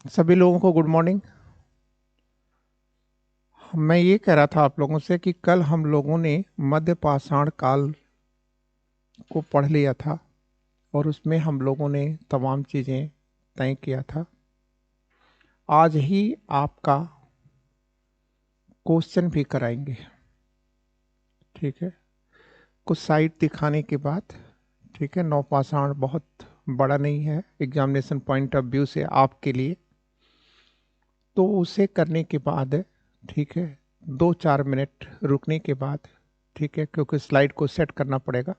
सभी लोगों को गुड मॉर्निंग। मैं ये कह रहा था आप लोगों से कि कल हम लोगों ने मध्य पाषाण काल को पढ़ लिया था और उसमें हम लोगों ने तमाम चीज़ें तय किया था। आज ही आपका क्वेश्चन भी कराएंगे, ठीक है। कुछ साइट दिखाने के बाद, ठीक है। नौपाषाण बहुत बड़ा नहीं है एग्जामिनेशन पॉइंट ऑफ व्यू से आपके लिए, तो उसे करने के बाद, ठीक है, 2-4 मिनट रुकने के बाद, ठीक है, क्योंकि स्लाइड को सेट करना पड़ेगा,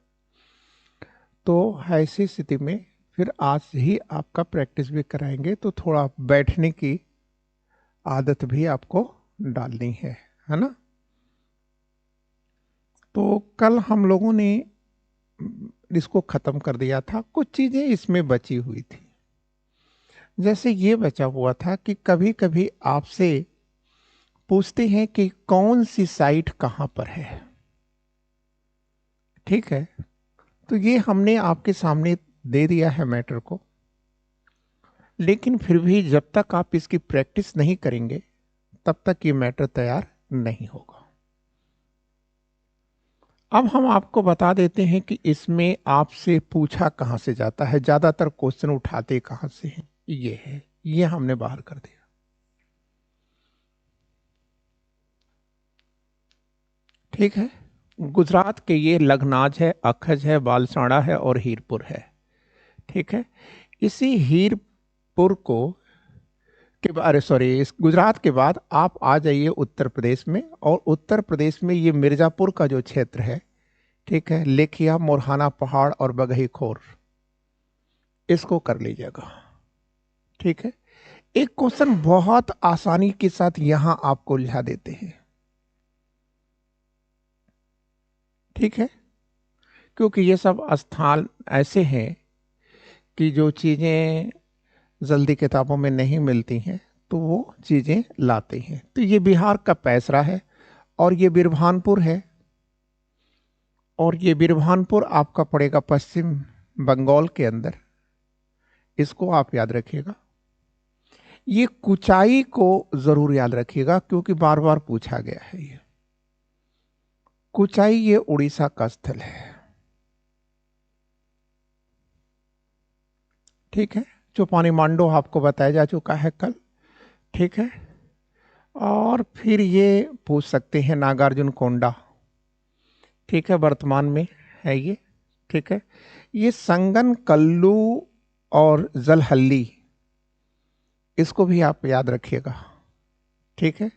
तो ऐसी स्थिति में फिर आज ही आपका प्रैक्टिस भी कराएंगे, तो थोड़ा बैठने की आदत भी आपको डालनी है ना। तो कल हम लोगों ने इसको खत्म कर दिया था, कुछ चीजें इसमें बची हुई थी। जैसे ये बचा हुआ था कि कभी कभी आपसे पूछते हैं कि कौन सी साइट कहां पर है, ठीक है। तो ये हमने आपके सामने दे दिया है मैटर को, लेकिन फिर भी जब तक आप इसकी प्रैक्टिस नहीं करेंगे तब तक ये मैटर तैयार नहीं होगा। अब हम आपको बता देते हैं कि इसमें आपसे पूछा कहां से जाता है, ज्यादातर क्वेश्चन उठाते कहां से हैं। ये है, ये हमने बाहर कर दिया, ठीक है। गुजरात के ये लखनाज है, अखज है, बालसाड़ा है और हीरपुर है, ठीक है। इसी हीरपुर को अरे सॉरी, इस गुजरात के बाद आप आ जाइए उत्तर प्रदेश में, और उत्तर प्रदेश में ये मिर्जापुर का जो क्षेत्र है, ठीक है, लेखिया, मोरहाना पहाड़ और बगही खोर, इसको कर लीजिएगा, ठीक है। एक क्वेश्चन बहुत आसानी के साथ यहां आपको उलझा देते हैं, ठीक है, क्योंकि ये सब स्थान ऐसे हैं कि जो चीजें जल्दी किताबों में नहीं मिलती हैं, तो वो चीजें लाते हैं। तो ये बिहार का पैसरा है, और ये बिरभानपुर है, और ये बिरभानपुर आपका पड़ेगा पश्चिम बंगाल के अंदर। इसको आप याद रखिएगा। ये कुचाई को जरूर याद रखिएगा, क्योंकि बार बार पूछा गया है। ये कुचाई ये उड़ीसा का स्थल है, ठीक है। चौपानी मांडो आपको बताया जा चुका है कल, ठीक है। और फिर ये पूछ सकते हैं नागार्जुन कोंडा, ठीक है, वर्तमान में है ये, ठीक है। ये संगन कल्लू और जलहल्ली, इसको भी आप याद रखिएगा, ठीक है।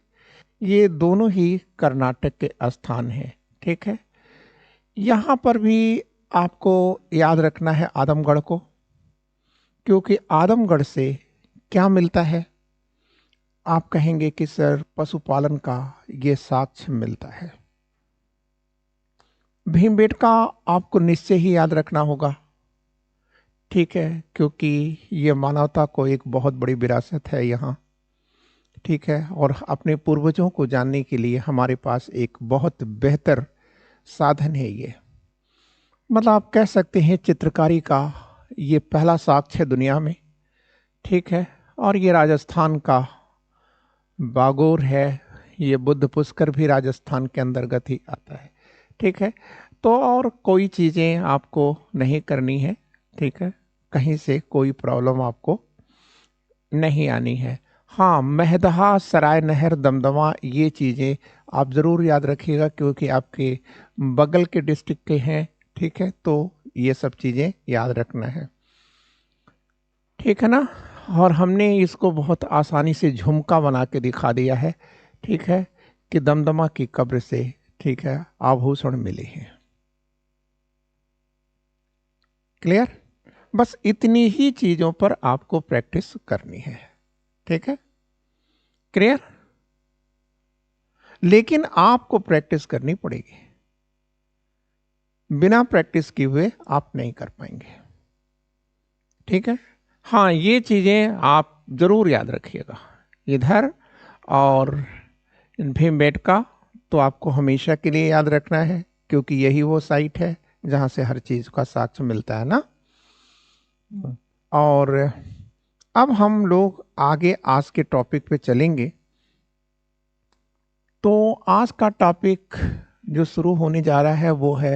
ये दोनों ही कर्नाटक के स्थान हैं, ठीक है। यहां पर भी आपको याद रखना है आदमगढ़ को, क्योंकि आदमगढ़ से क्या मिलता है, आप कहेंगे कि सर पशुपालन का ये साक्ष्य मिलता है। भीमबेटका आपको निश्चय ही याद रखना होगा, ठीक है, क्योंकि ये मानवता को एक बहुत बड़ी विरासत है यहाँ, ठीक है। और अपने पूर्वजों को जानने के लिए हमारे पास एक बहुत बेहतर साधन है ये, मतलब आप कह सकते हैं चित्रकारी का ये पहला साक्ष्य है दुनिया में, ठीक है। और ये राजस्थान का बागोर है, ये बुद्ध पुष्कर भी राजस्थान के अंतर्गत ही आता है, ठीक है। तो और कोई चीज़ें आपको नहीं करनी है, ठीक है, कहीं से कोई प्रॉब्लम आपको नहीं आनी है। हाँ, महदहा, सराय नहर, दमदमा, ये चीज़ें आप ज़रूर याद रखिएगा, क्योंकि आपके बगल के डिस्ट्रिक्ट के हैं, ठीक है। तो ये सब चीज़ें याद रखना है, ठीक है ना। और हमने इसको बहुत आसानी से झुमका बना के दिखा दिया है, ठीक है, कि दमदमा की कब्र से, ठीक है, आभूषण मिले हैं। क्लियर। बस इतनी ही चीजों पर आपको प्रैक्टिस करनी है, ठीक है, क्लियर। लेकिन आपको प्रैक्टिस करनी पड़ेगी, बिना प्रैक्टिस किए हुए आप नहीं कर पाएंगे, ठीक है। हाँ, ये चीजें आप जरूर याद रखिएगा इधर। और भीमबेटका तो आपको हमेशा के लिए याद रखना है, क्योंकि यही वो साइट है जहां से हर चीज का साक्ष्य मिलता है ना। और अब हम लोग आगे आज के टॉपिक पे चलेंगे। तो आज का टॉपिक जो शुरू होने जा रहा है वो है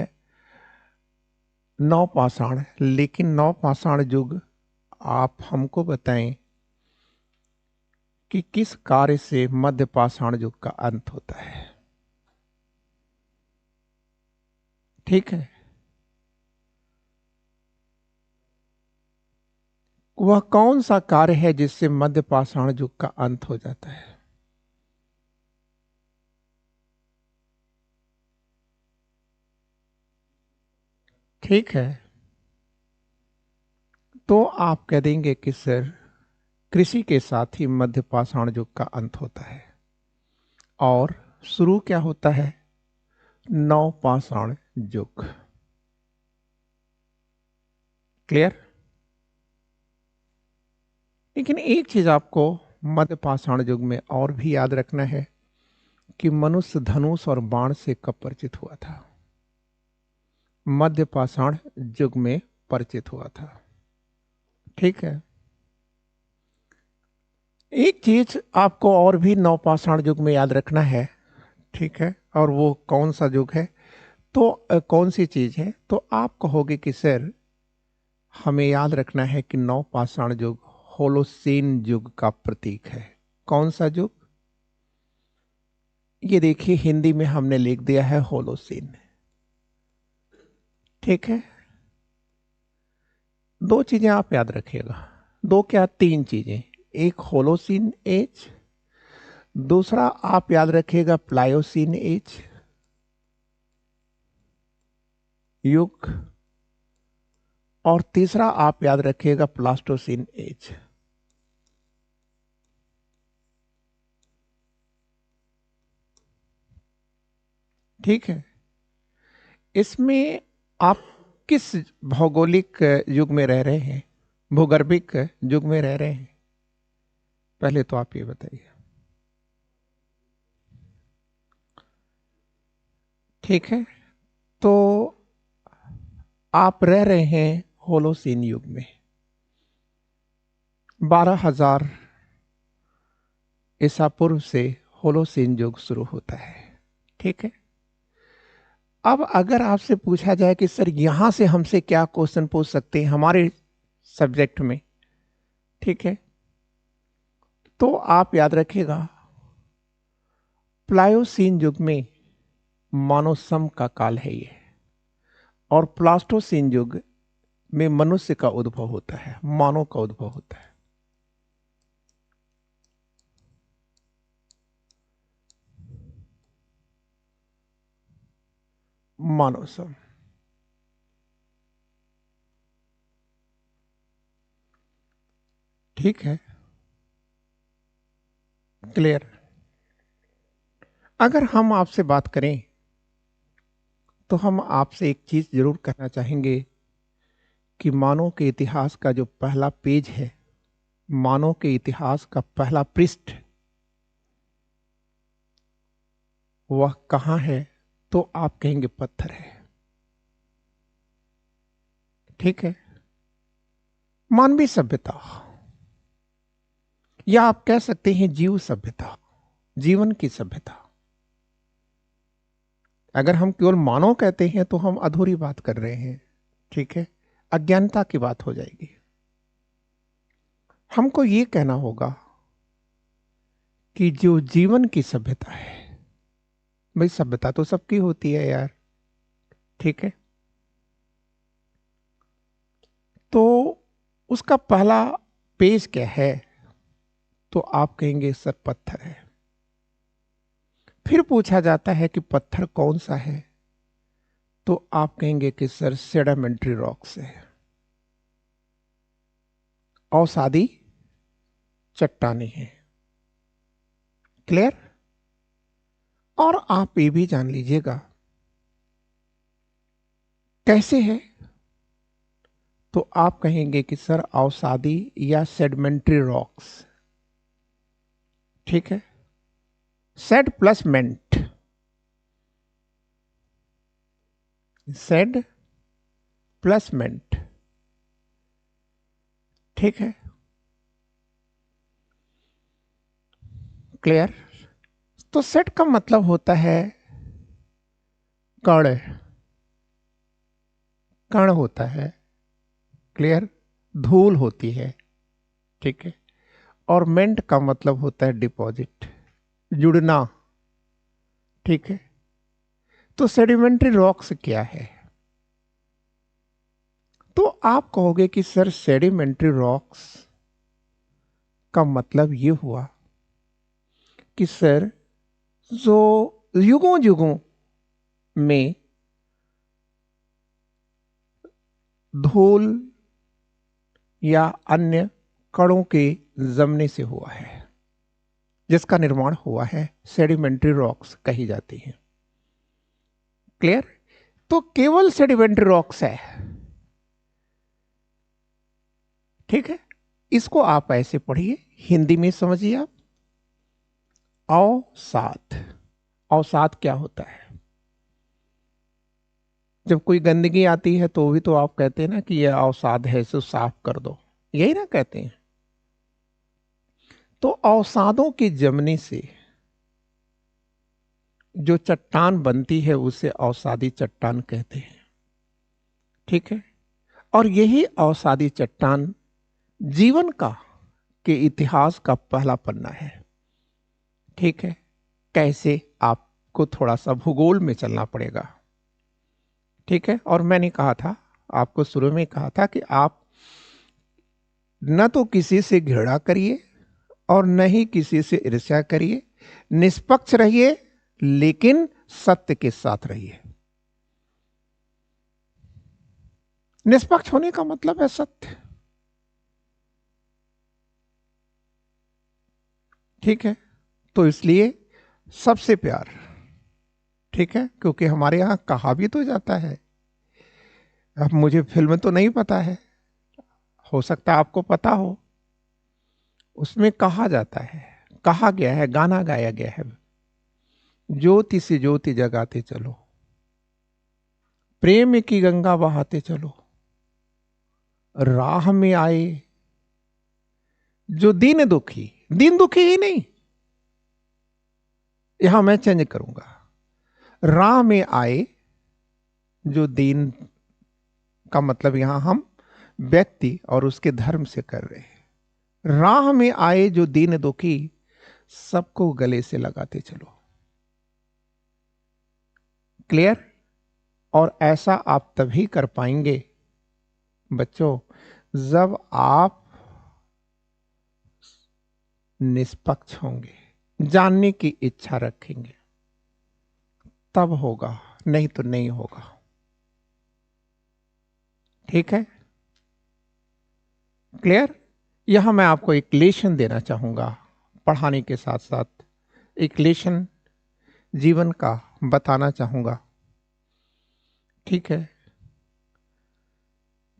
नवपाषाण। लेकिन नवपाषाण युग आप हमको बताएं कि किस कार्य से मध्य पाषाण युग का अंत होता है। ठीक है, वह कौन सा कार्य है जिससे मध्य पाषाण युग का अंत हो जाता है? ठीक है, तो आप कह देंगे कि सर कृषि के साथ ही मध्य पाषाण युग का अंत होता है और शुरू क्या होता है? नवपाषाण युग। क्लियर? लेकिन एक चीज आपको मध्य पाषाण युग में और भी याद रखना है कि मनुष्य धनुष और बाण से कब परिचित हुआ था? मध्य पाषाण युग में परिचित हुआ था। ठीक है, एक चीज आपको और भी नवपाषाण युग में याद रखना है। ठीक है, और वो कौन सा युग है? तो कौन सी चीज है? तो आप कहोगे कि सर हमें याद रखना है कि नवपाषाण युग होलोसीन युग का प्रतीक है। कौन सा युग? ये देखिए हिंदी में हमने लिख दिया है होलोसीन। ठीक है, दो चीजें आप याद रखिएगा। दो क्या, तीन चीजें। एक होलोसीन एज, दूसरा आप याद रखिएगा प्लायोसीन एज युग, और तीसरा आप याद रखिएगा प्लास्टोसीन एज। ठीक है, इसमें आप किस भौगोलिक युग में रह रहे हैं, भूगर्भिक युग में रह रहे हैं? पहले तो आप ये बताइए। ठीक है, तो आप रह रहे हैं होलोसीन युग में। 12,000 ईसा पूर्व से होलोसीन युग शुरू होता है। ठीक है, अब अगर आपसे पूछा जाए कि सर यहां से हमसे क्या क्वेश्चन पूछ सकते हैं हमारे सब्जेक्ट में, ठीक है, तो आप याद रखिएगा प्लायोसीन युग में मानव सम का काल है ये, और प्लास्टोसीन युग में मनुष्य का उद्भव होता है, मानव का उद्भव होता है। मानव सम। ठीक है, क्लियर? अगर हम आपसे बात करें तो हम आपसे एक चीज जरूर कहना चाहेंगे कि मानव के इतिहास का जो पहला पेज है, मानव के इतिहास का पहला पृष्ठ, वह कहां है? तो आप कहेंगे पत्थर है। ठीक है, मानवीय सभ्यता, या आप कह सकते हैं जीव सभ्यता, जीवन की सभ्यता। अगर हम केवल मानव कहते हैं तो हम अधूरी बात कर रहे हैं। ठीक है, अज्ञानता की बात हो जाएगी। हमको ये कहना होगा कि जो जीवन की सभ्यता है, भाई सभ्यता तो सबकी होती है यार। ठीक है, तो उसका पहला पेज क्या है? तो आप कहेंगे सर पत्थर है। फिर पूछा जाता है कि पत्थर कौन सा है? तो आप कहेंगे कि सर सेडिमेंट्री रॉक्स है, अवसादी चट्टानें हैं। क्लियर? और आप ये भी जान लीजिएगा कैसे है? तो आप कहेंगे कि सर अवसादी या सेडिमेंट्री रॉक्स। ठीक है, सेड प्लस मेंट, सेड प्लस मेंट। ठीक है, क्लियर। तो सेट का मतलब होता है कण, कण होता है, क्लियर, धूल होती है, ठीक है। और मेंट का मतलब होता है डिपॉजिट, जुड़ना, ठीक है। तो सेडिमेंट्री रॉक्स क्या है? तो आप कहोगे कि सर सेडिमेंट्री रॉक्स का मतलब ये हुआ कि सर जो युगों युगों में धूल या अन्य कणों के जमने से हुआ है, जिसका निर्माण हुआ है, सेडिमेंट्री रॉक्स कही जाती है, क्लियर। तो केवल सेडिमेंट्री रॉक्स है, ठीक है। इसको आप ऐसे पढ़िए, हिंदी में समझिए आप। अवसाद, अवसाद क्या होता है? जब कोई गंदगी आती है तो भी तो आप कहते हैं ना कि यह अवसाद है, इसे साफ कर दो, यही ना कहते हैं। तो अवसादों के जमने से जो चट्टान बनती है उसे अवसादी चट्टान कहते हैं, ठीक है। और यही अवसादी चट्टान जीवन का, के इतिहास का पहला पन्ना है, ठीक है। कैसे? आपको थोड़ा सा भूगोल में चलना पड़ेगा, ठीक है। और मैंने कहा था, आपको शुरू में कहा था कि आप न तो किसी से घृणा करिए और न ही किसी से ईर्ष्या करिए, निष्पक्ष रहिए लेकिन सत्य के साथ रहिए। निष्पक्ष होने का मतलब है सत्य, ठीक है। तो इसलिए सबसे प्यार, ठीक है, क्योंकि हमारे यहां कहा भी तो जाता है, अब मुझे फिल्म तो नहीं पता है, हो सकता है आपको पता हो, उसमें कहा जाता है, कहा गया है, गाना गाया गया है, ज्योति से ज्योति जगाते चलो, प्रेम की गंगा बहाते चलो, राह में आए जो दीन दुखी, दीन दुखी ही नहीं, यहां मैं चेंज करूंगा, राह में आए जो दीन का मतलब यहां हम व्यक्ति और उसके धर्म से कर रहे हैं। राह में आए जो दीन दुखी, सबको गले से लगाते चलो, क्लियर। और ऐसा आप तभी कर पाएंगे बच्चों जब आप निष्पक्ष होंगे, जानने की इच्छा रखेंगे, तब होगा, नहीं तो नहीं होगा, ठीक है, क्लियर। यहां मैं आपको एक लेशन देना चाहूंगा, पढ़ाने के साथ साथ एक लेशन जीवन का बताना चाहूंगा, ठीक है,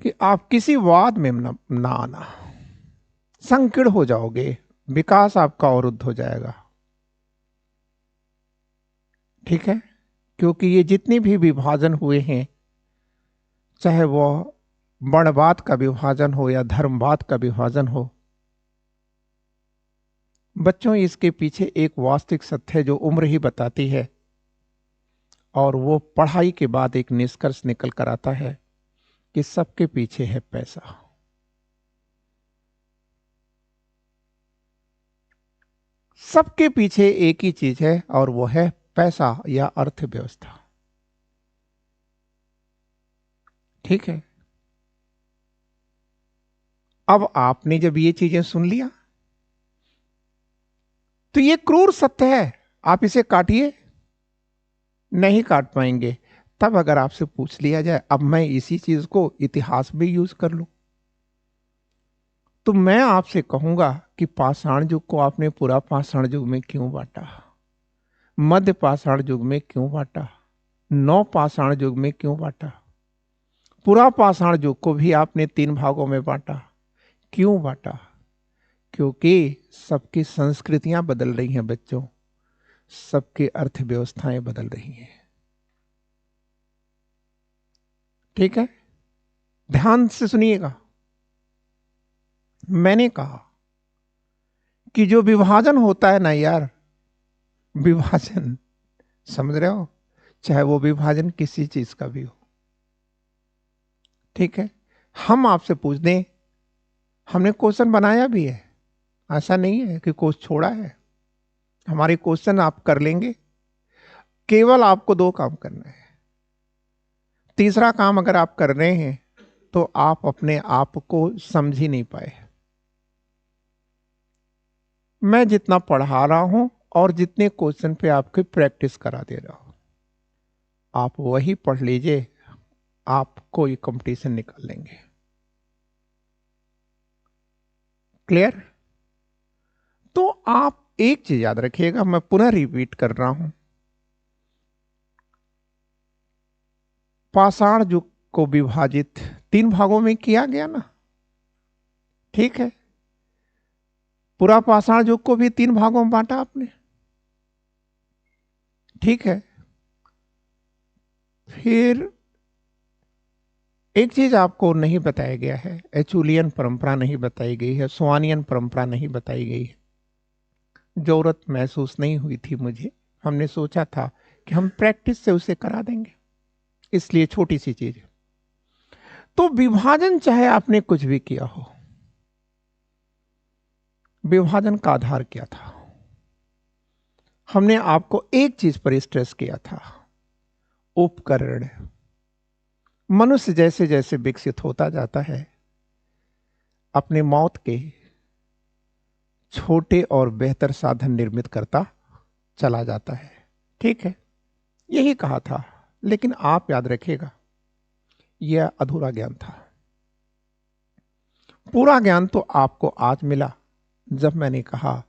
कि आप किसी वाद में ना आना, संकीर्ण हो जाओगे, विकास आपका अवरुद्ध हो जाएगा, ठीक है। क्योंकि ये जितने भी विभाजन हुए हैं, चाहे वो वर्णवाद का विभाजन हो या धर्मवाद का विभाजन हो, बच्चों इसके पीछे एक वास्तविक सत्य है जो उम्र ही बताती है, और वो पढ़ाई के बाद एक निष्कर्ष निकल कर आता है कि सबके पीछे है पैसा। सबके पीछे एक ही चीज है और वो है पैसा या अर्थव्यवस्था, ठीक है। अब आपने जब ये चीजें सुन लिया तो ये क्रूर सत्य है, आप इसे काटिए, नहीं काट पाएंगे। तब अगर आपसे पूछ लिया जाए, अब मैं इसी चीज को इतिहास में यूज कर लूं, तो मैं आपसे कहूंगा कि पाषाण युग को आपने पूरा पाषाण युग में क्यों बांटा, मध्य पाषाण युग में क्यों बांटा, नौ पाषाण युग में क्यों बांटा, पूरा पाषाण युग को भी आपने 3 भागों में बांटा, क्यों बांटा? क्योंकि सबकी संस्कृतियां बदल रही हैं बच्चों, सबकी अर्थव्यवस्थाएं बदल रही हैं, ठीक है। ध्यान से सुनिएगा, मैंने कहा कि जो विभाजन होता है ना यार, विभाजन, समझ रहे हो, चाहे वो विभाजन किसी चीज का भी हो। ठीक है, हम आपसे पूछ दें, हमने क्वेश्चन बनाया भी है, ऐसा नहीं है कि कोर्स छोड़ा है। हमारे क्वेश्चन आप कर लेंगे, केवल आपको 2 काम करना है। तीसरा काम अगर आप कर रहे हैं तो आप अपने आप को समझ ही नहीं पाए। मैं जितना पढ़ा रहा हूं और जितने क्वेश्चन पे आपकी प्रैक्टिस करा दे रहा हूं, आप वही पढ़ लीजिए, आप कोई कंपटीशन निकाल लेंगे। क्लियर? तो आप एक चीज याद रखिएगा, मैं पुनः रिपीट कर रहा हूं, पाषाण युग को विभाजित 3 भागों में किया गया ना। ठीक है, पूरा पाषाण युग को भी 3 भागों में बांटा आपने। ठीक है, फिर एक चीज आपको नहीं बताया गया है, एचुलियन परंपरा नहीं बताई गई है, स्वानियन परंपरा नहीं बताई गई है। जरूरत महसूस नहीं हुई थी मुझे, हमने सोचा था कि हम प्रैक्टिस से उसे करा देंगे, इसलिए छोटी सी चीज। तो विभाजन चाहे आपने कुछ भी किया हो, विभाजन का आधार क्या था? हमने आपको एक चीज पर स्ट्रेस किया था, उपकरण। मनुष्य जैसे जैसे विकसित होता जाता है, अपने मौत के छोटे और बेहतर साधन निर्मित करता चला जाता है। ठीक है, यही कहा था, लेकिन आप याद रखिएगा, यह अधूरा ज्ञान था। पूरा ज्ञान तो आपको आज मिला जब मैंने कहा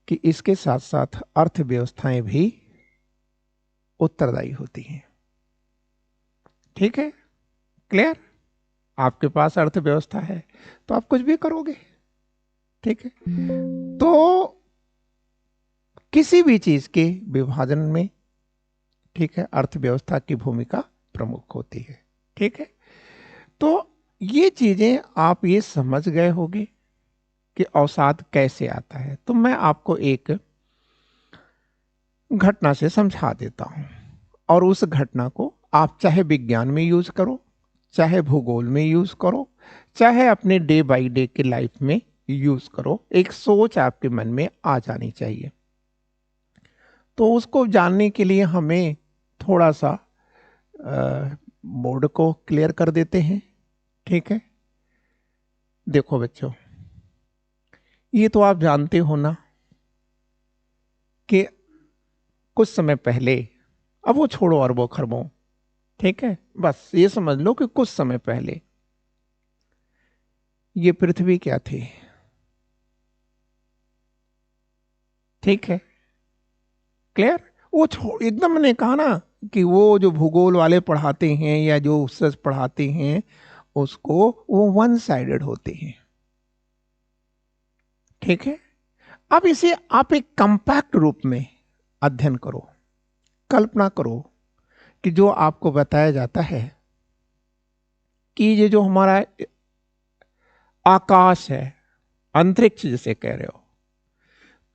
कि इसके साथ साथ अर्थव्यवस्थाएं भी उत्तरदायी होती हैं। ठीक है, क्लियर? आपके पास अर्थव्यवस्था है तो आप कुछ भी करोगे। ठीक है, तो किसी भी चीज के विभाजन में, ठीक है, अर्थव्यवस्था की भूमिका प्रमुख होती है। ठीक है, तो ये चीजें आप ये समझ गए होंगे कि अवसाद कैसे आता है। तो मैं आपको एक घटना से समझा देता हूं, और उस घटना को आप चाहे विज्ञान में यूज करो, चाहे भूगोल में यूज करो, चाहे अपने डे बाय डे की लाइफ में यूज करो, एक सोच आपके मन में आ जानी चाहिए। तो उसको जानने के लिए हमें थोड़ा सा बोर्ड को क्लियर कर देते हैं। ठीक है, देखो बच्चों, ये तो आप जानते हो ना कि कुछ समय पहले, अब वो छोड़ो अरबों खरबों, ठीक है, बस ये समझ लो कि कुछ समय पहले ये पृथ्वी क्या थी। ठीक है, क्लियर? वो छोड़, एकदम मैंने कहा ना कि वो जो भूगोल वाले पढ़ाते हैं या जो उससे पढ़ाते हैं, उसको वो वन साइडेड होते हैं। ठीक है, अब इसे आप एक कंपैक्ट रूप में अध्ययन करो, कल्पना करो कि जो आपको बताया जाता है कि ये जो हमारा आकाश है, अंतरिक्ष जिसे कह रहे हो,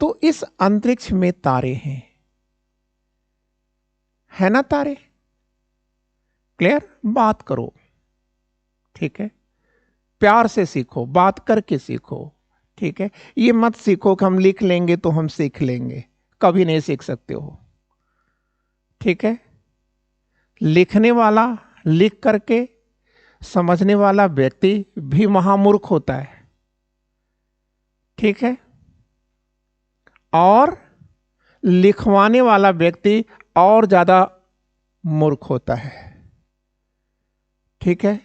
तो इस अंतरिक्ष में तारे हैं, है ना तारे? क्लियर? बात करो। ठीक है, प्यार से सीखो, बात करके सीखो। ठीक है, ये मत सीखो कि हम लिख लेंगे तो हम सीख लेंगे, कभी नहीं सीख सकते हो। ठीक है, लिखने वाला, लिख करके समझने वाला व्यक्ति भी महामूर्ख होता है। ठीक है, और लिखवाने वाला व्यक्ति और ज्यादा मूर्ख होता है। ठीक है,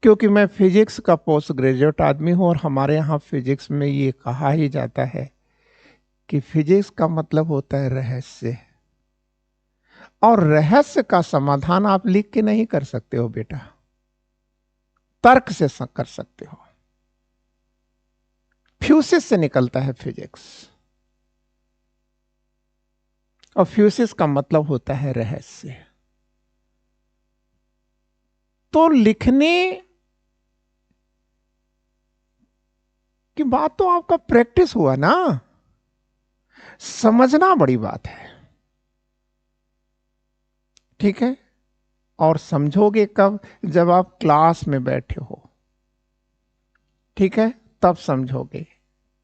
क्योंकि मैं फिजिक्स का पोस्ट ग्रेजुएट आदमी हूं और हमारे यहाँ फिजिक्स में ये कहा ही जाता है कि फिजिक्स का मतलब होता है रहस्य, और रहस्य का समाधान आप लिख के नहीं कर सकते हो बेटा, तर्क से कर सकते हो। फ्यूसिस से निकलता है फिजिक्स, और फ्यूसिस का मतलब होता है रहस्य। तो लिखने की बात तो आपका प्रैक्टिस हुआ ना, समझना बड़ी बात है, ठीक है। और समझोगे कब? जब आप क्लास में बैठे हो, ठीक है, तब समझोगे,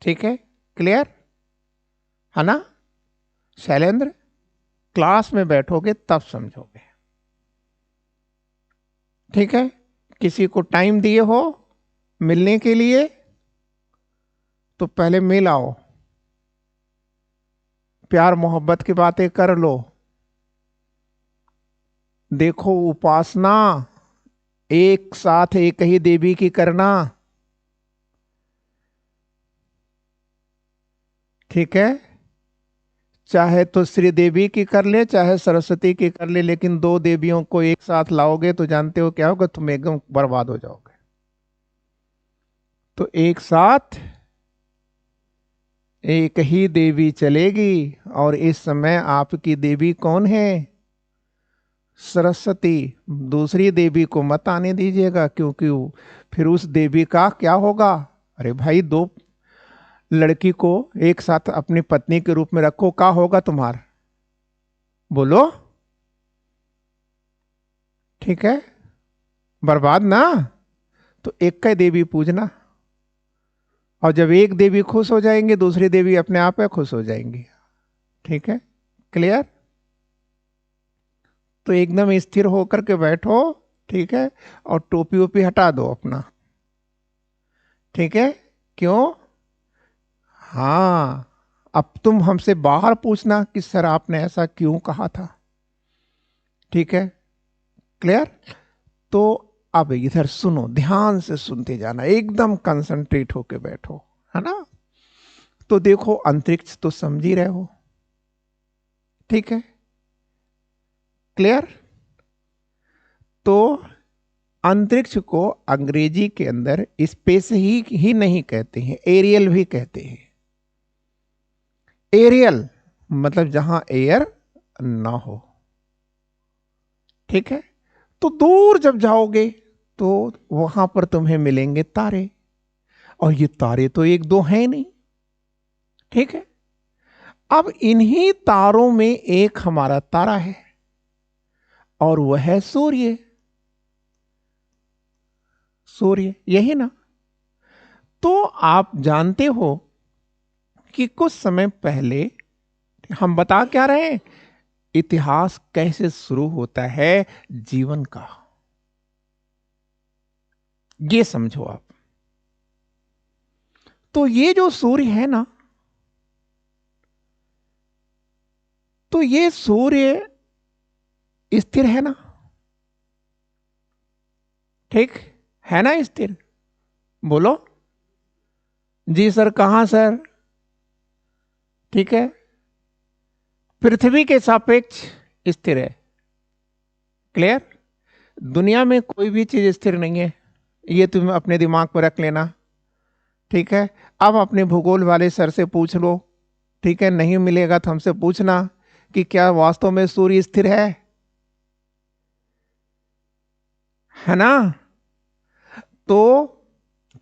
ठीक है। क्लियर है ना शैलेंद्र? क्लास में बैठोगे तब समझोगे, ठीक है। किसी को टाइम दिए हो मिलने के लिए तो पहले मिल आओ, प्यार मोहब्बत की बातें कर लो। देखो, उपासना एक साथ एक ही देवी की करना, ठीक है। चाहे तो श्री देवी की कर ले, चाहे सरस्वती की कर ले, लेकिन दो देवियों को एक साथ लाओगे तो जानते हो क्या होगा? तुम एकदम बर्बाद हो जाओगे। तो एक साथ एक ही देवी चलेगी। और इस समय आपकी देवी कौन है? सरस्वती। दूसरी देवी को मत आने दीजिएगा, क्योंकि फिर उस देवी का क्या होगा? अरे भाई, दो लड़की को एक साथ अपनी पत्नी के रूप में रखो, क्या होगा तुम्हारा? बोलो, ठीक है, बर्बाद ना। तो एक का देवी पूजना, और जब एक देवी खुश हो जाएंगे, दूसरी देवी अपने आप में खुश हो जाएंगी, ठीक है। क्लियर? तो एकदम स्थिर होकर के बैठो, ठीक है। और टोपी वोपी हटा दो अपना, ठीक है। क्यों? हाँ, अब तुम हमसे बाहर पूछना कि सर आपने ऐसा क्यों कहा था, ठीक है। क्लियर? तो अब इधर सुनो, ध्यान से सुनते जाना, एकदम कंसंट्रेट होके बैठो, है ना। तो देखो, अंतरिक्ष तो समझ ही रहे हो, ठीक है। क्लियर? तो अंतरिक्ष को अंग्रेजी के अंदर स्पेस ही नहीं कहते हैं, एरियल भी कहते हैं। एरियल मतलब जहां एयर ना हो, ठीक है। तो दूर जब जाओगे तो वहां पर तुम्हें मिलेंगे तारे, और ये तारे तो एक दो हैं नहीं, ठीक है। अब इन्हीं तारों में एक हमारा तारा है, और वह है सूर्य। सूर्य, यही ना। तो आप जानते हो कि कुछ समय पहले हम बता क्या रहे हैं? इतिहास कैसे शुरू होता है जीवन का, ये समझो आप। तो ये जो सूर्य है ना, तो ये सूर्य स्थिर है ना, ठीक है ना, स्थिर? बोलो जी सर, कहां सर? ठीक है, पृथ्वी के सापेक्ष स्थिर है। क्लियर? दुनिया में कोई भी चीज स्थिर नहीं है, ये तुम अपने दिमाग पर रख लेना, ठीक है। अब अपने भूगोल वाले सर से पूछ लो, ठीक है। नहीं मिलेगा तो हमसे पूछना कि क्या वास्तव में सूर्य स्थिर है ना। तो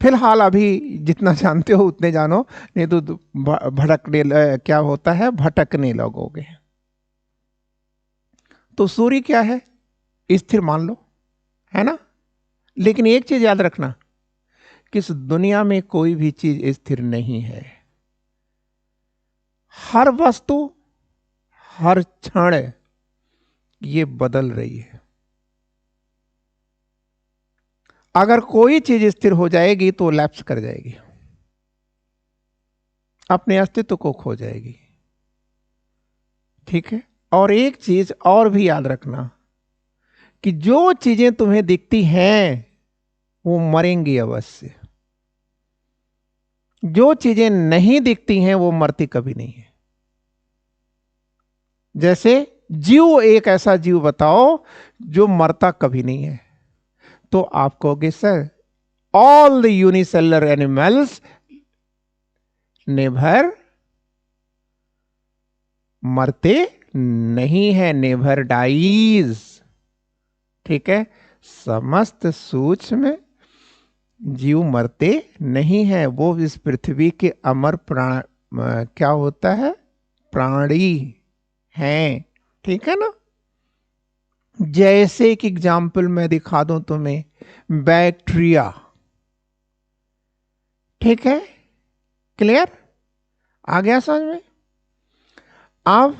फिलहाल अभी जितना जानते हो उतने जानो, नहीं तो भटकने क्या होता है, भटकने लगोगे। तो सूर्य क्या है? स्थिर मान लो, है ना। लेकिन एक चीज याद रखना कि इस दुनिया में कोई भी चीज स्थिर नहीं है। हर वस्तु हर क्षण ये बदल रही है। अगर कोई चीज स्थिर हो जाएगी तो लैप्स कर जाएगी, अपने अस्तित्व को खो जाएगी, ठीक है। और एक चीज और भी याद रखना कि जो चीजें तुम्हें दिखती हैं वो मरेंगी अवश्य, जो चीजें नहीं दिखती हैं वो मरती कभी नहीं है। जैसे जीव, एक ऐसा जीव बताओ जो मरता कभी नहीं है। तो आप कहोगे sir all the unicellular animals never, मरते नहीं है, नेवर डाइज, ठीक है। समस्त सूक्ष्म जीव मरते नहीं है, वो इस पृथ्वी के अमर प्राण क्या होता है, प्राणी हैं, ठीक है ना। जैसे एक एग्जाम्पल मैं दिखा दूं तुम्हें, बैक्टीरिया, ठीक है, क्लियर, आ गया समझ में। अब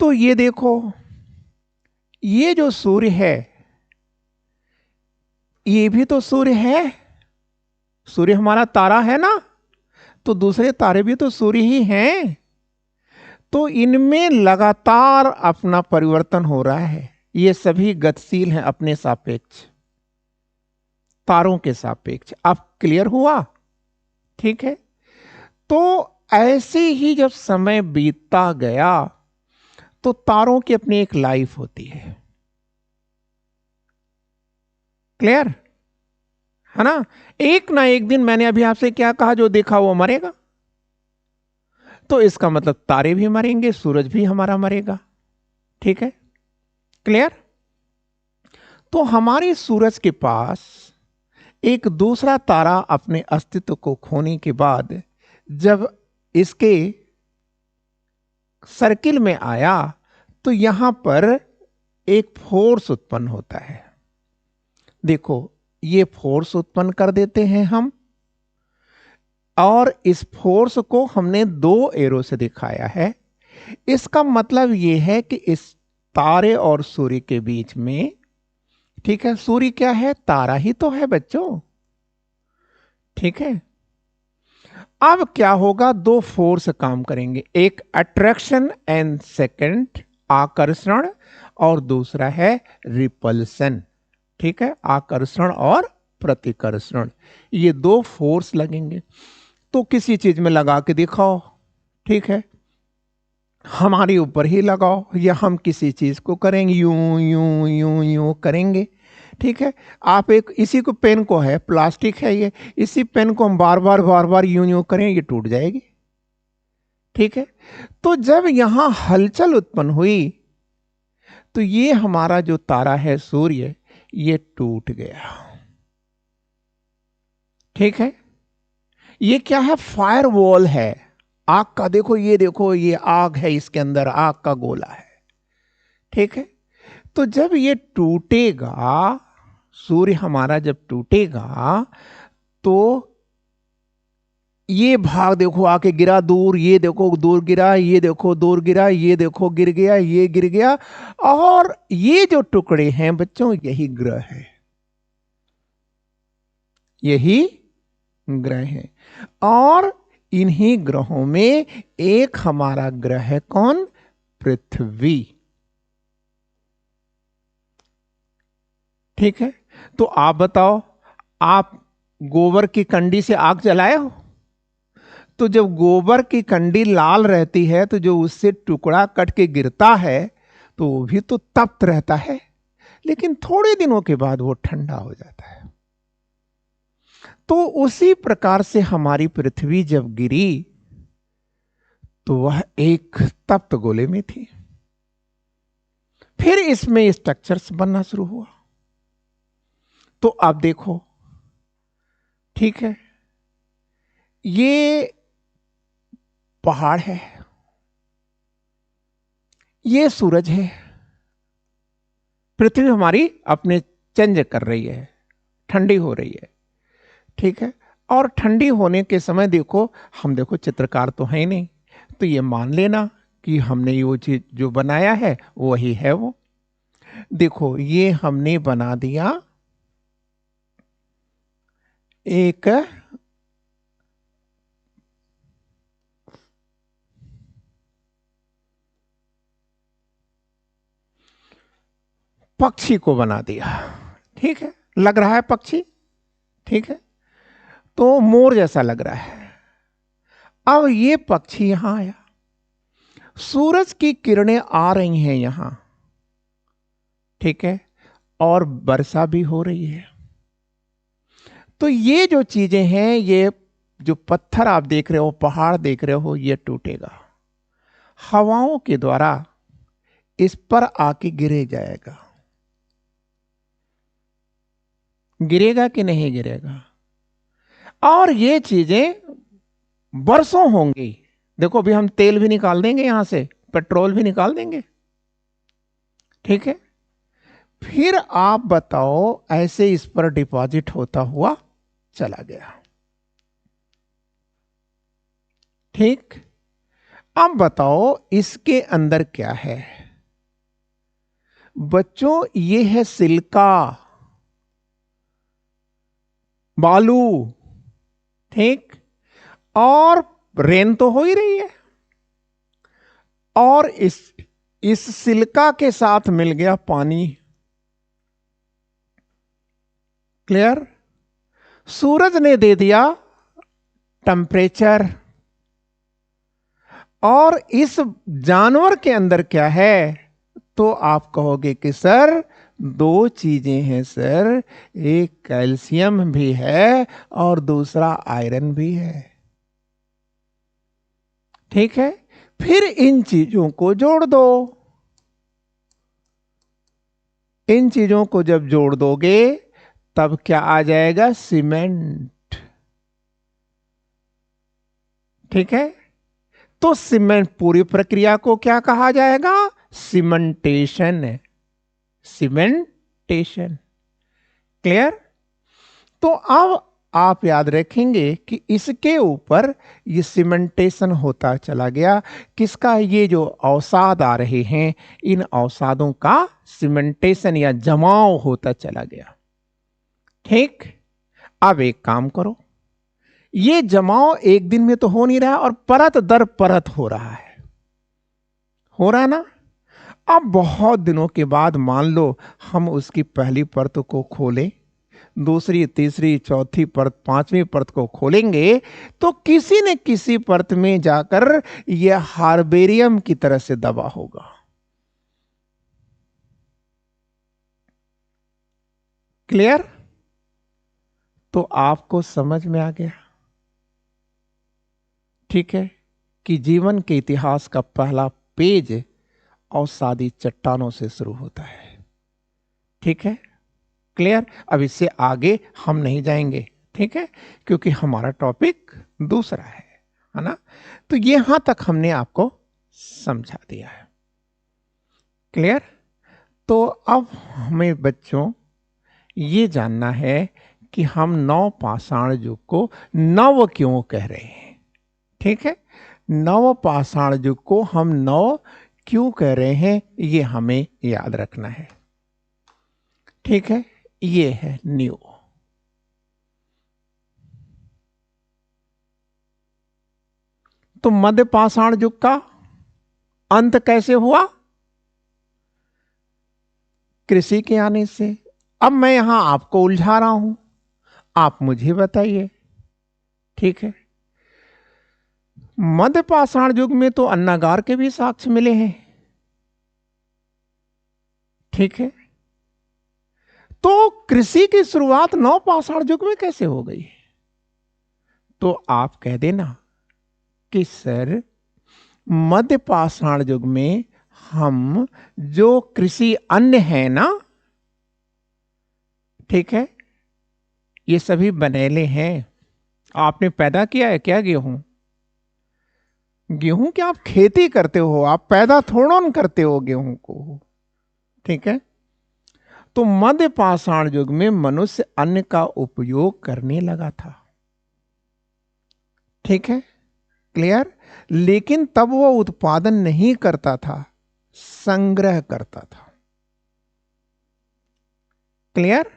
तो ये देखो, ये जो सूर्य है ये भी तो सूर्य है, सूर्य हमारा तारा है ना, तो दूसरे तारे भी तो सूर्य ही हैं। तो इनमें लगातार अपना परिवर्तन हो रहा है, ये सभी गतिशील हैं अपने सापेक्ष, तारों के सापेक्ष। अब क्लियर हुआ, ठीक है। तो ऐसे ही जब समय बीतता गया तो तारों की अपनी एक लाइफ होती है, क्लियर है ना। एक ना एक दिन, मैंने अभी आपसे क्या कहा, जो देखा वो मरेगा, तो इसका मतलब तारे भी मरेंगे, सूरज भी हमारा मरेगा, ठीक है, क्लियर। तो हमारे सूरज के पास एक दूसरा तारा अपने अस्तित्व को खोने के बाद जब इसके सर्किल में आया तो यहां पर एक फोर्स उत्पन्न होता है। देखो, ये फोर्स उत्पन्न कर देते हैं हम, और इस फोर्स को हमने दो एरो से दिखाया है। इसका मतलब यह है कि इस तारे और सूर्य के बीच में, ठीक है, सूर्य क्या है, तारा ही तो है बच्चों, ठीक है। अब क्या होगा, दो फोर्स काम करेंगे, एक अट्रैक्शन एंड सेकंड आकर्षण, और दूसरा है रिपल्सन, ठीक है, आकर्षण और प्रतिकर्षण, ये दो फोर्स लगेंगे। तो किसी चीज में लगा के दिखाओ, ठीक है, हमारे ऊपर ही लगाओ, या हम किसी चीज को करेंगे, यूं यूं यूं यूं करेंगे, ठीक है। आप एक इसी को, पेन को है, प्लास्टिक है ये, इसी पेन को हम बार बार यूं यूं करें, ये टूट जाएगी, ठीक है। तो जब यहां हलचल उत्पन्न हुई तो ये हमारा जो तारा है सूर्य, ये टूट गया, ठीक है। ये क्या है, फायर वॉल है आग का, देखो ये देखो, ये आग है, इसके अंदर आग का गोला है, ठीक है। तो जब ये टूटेगा, सूर्य हमारा जब टूटेगा, तो ये भाग देखो आके गिरा दूर, ये देखो दूर गिरा, ये देखो दूर गिरा, ये देखो गिर गया, ये गिर गया, और ये जो टुकड़े हैं बच्चों, यही ग्रह है, यही ग्रह है। और इन्हीं ग्रहों में एक हमारा ग्रह है, कौन, पृथ्वी, ठीक है। तो आप बताओ, आप गोबर की कंडी से आग जलाए हो, तो जब गोबर की कंडी लाल रहती है तो जो उससे टुकड़ा कट के गिरता है तो वो भी तो तप्त रहता है, लेकिन थोड़े दिनों के बाद वो ठंडा हो जाता है। तो उसी प्रकार से हमारी पृथ्वी जब गिरी तो वह एक तप्त गोले में थी, फिर इसमें स्ट्रक्चर्स बनना शुरू हुआ। तो अब देखो, ठीक है, ये पहाड़ है, ये सूरज है, पृथ्वी हमारी अपने चेंज कर रही है, ठंडी हो रही है, ठीक है। और ठंडी होने के समय देखो, हम देखो चित्रकार तो है ही नहीं, तो ये मान लेना कि हमने वो चीज जो बनाया है वही है वो। देखो, ये हमने बना दिया एक पक्षी को बना दिया, ठीक है, लग रहा है पक्षी, ठीक है, तो मोर जैसा लग रहा है। अब ये पक्षी यहां आया, सूरज की किरणें आ रही हैं यहां, ठीक है, और वर्षा भी हो रही है। तो ये जो चीजें हैं, ये जो पत्थर आप देख रहे हो, पहाड़ देख रहे हो, ये टूटेगा, हवाओं के द्वारा इस पर आके गिरे जाएगा, गिरेगा कि नहीं गिरेगा। और ये चीजें वर्षों होंगी, देखो अभी हम तेल भी निकाल देंगे यहां से, पेट्रोल भी निकाल देंगे, ठीक है। फिर आप बताओ, ऐसे इस पर डिपॉजिट होता हुआ चला गया, ठीक। अब बताओ इसके अंदर क्या है बच्चों, ये है सिलिका, बालू, ठीक। और रेन तो हो ही रही है, और इस सिलिका के साथ मिल गया पानी। क्लियर। सूरज ने दे दिया टेम्परेचर, और इस जानवर के अंदर क्या है, तो आप कहोगे कि सर दो चीजें हैं सर, एक कैल्शियम भी है और दूसरा आयरन भी है, ठीक है। फिर इन चीजों को जोड़ दो, इन चीजों को जब जोड़ दोगे तब क्या आ जाएगा, सीमेंट, ठीक है। तो सीमेंट, पूरी प्रक्रिया को क्या कहा जाएगा, सीमेंटेशन है, सीमेंटेशन। क्लियर। तो अब आप याद रखेंगे कि इसके ऊपर ये सीमेंटेशन होता चला गया, किसका, ये जो अवसाद आ रहे हैं इन अवसादों का सीमेंटेशन या जमाव होता चला गया, ठीक। अब एक काम करो, ये जमाव एक दिन में तो हो नहीं रहा, और परत दर परत हो रहा है, हो रहा है ना। अब बहुत दिनों के बाद मान लो हम उसकी पहली परत को खोलें, दूसरी, तीसरी, चौथी परत, पांचवी परत को खोलेंगे, तो किसी न किसी परत में जाकर यह हार्बेरियम की तरह से दबा होगा। क्लियर। तो आपको समझ में आ गया, ठीक है, कि जीवन के इतिहास का पहला पेज अवसादी चट्टानों से शुरू होता है, ठीक है। क्लियर। अब इससे आगे हम नहीं जाएंगे, ठीक है, क्योंकि हमारा टॉपिक दूसरा है ना। तो यहां तक हमने आपको समझा दिया है। क्लियर। तो अब हमें बच्चों ये जानना है कि हम नव पाषाण युग को नव क्यों कह रहे हैं, ठीक है। नव पाषाण युग को हम नव क्यों कह रहे हैं, ये हमें याद रखना है, ठीक है। ये है न्यू। तो मध्य पाषाण युग का अंत कैसे हुआ, कृषि के आने से। अब मैं यहां आपको उलझा रहा हूं, आप मुझे बताइए, ठीक है। मध्य पाषाण युग में तो अन्नागार के भी साक्ष्य मिले हैं, ठीक है। तो कृषि की शुरुआत नव पाषाण युग में कैसे हो गई, तो आप कह देना कि सर मध्य पाषाण युग में हम जो कृषि अन्न है ना, ठीक है, ये सभी बनेले हैं। आपने पैदा किया है क्या गेहूं, गेहूं क्या आप खेती करते हो, आप पैदा थोड़ा न करते हो गेहूं को, ठीक है। तो मध्य पाषाण युग में मनुष्य अन्न का उपयोग करने लगा था, ठीक है। क्लियर। लेकिन तब वो उत्पादन नहीं करता था, संग्रह करता था। क्लियर।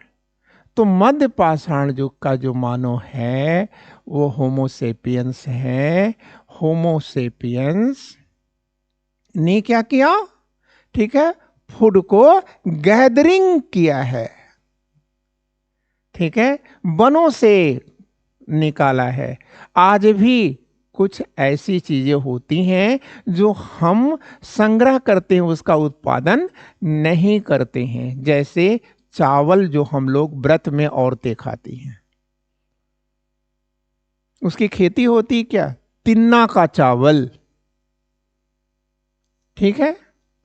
तो मध्य पाषाण युग का जो मानव है वो होमोसेपियंस है। होमोसेपियंस ने क्या किया, ठीक है, फूड को गैदरिंग किया है, ठीक है, वनों से निकाला है। आज भी कुछ ऐसी चीजें होती हैं जो हम संग्रह करते हैं, उसका उत्पादन नहीं करते हैं, जैसे चावल जो हम लोग व्रत में औरतें खाती हैं, उसकी खेती होती क्या, तिन्ना का चावल, ठीक है।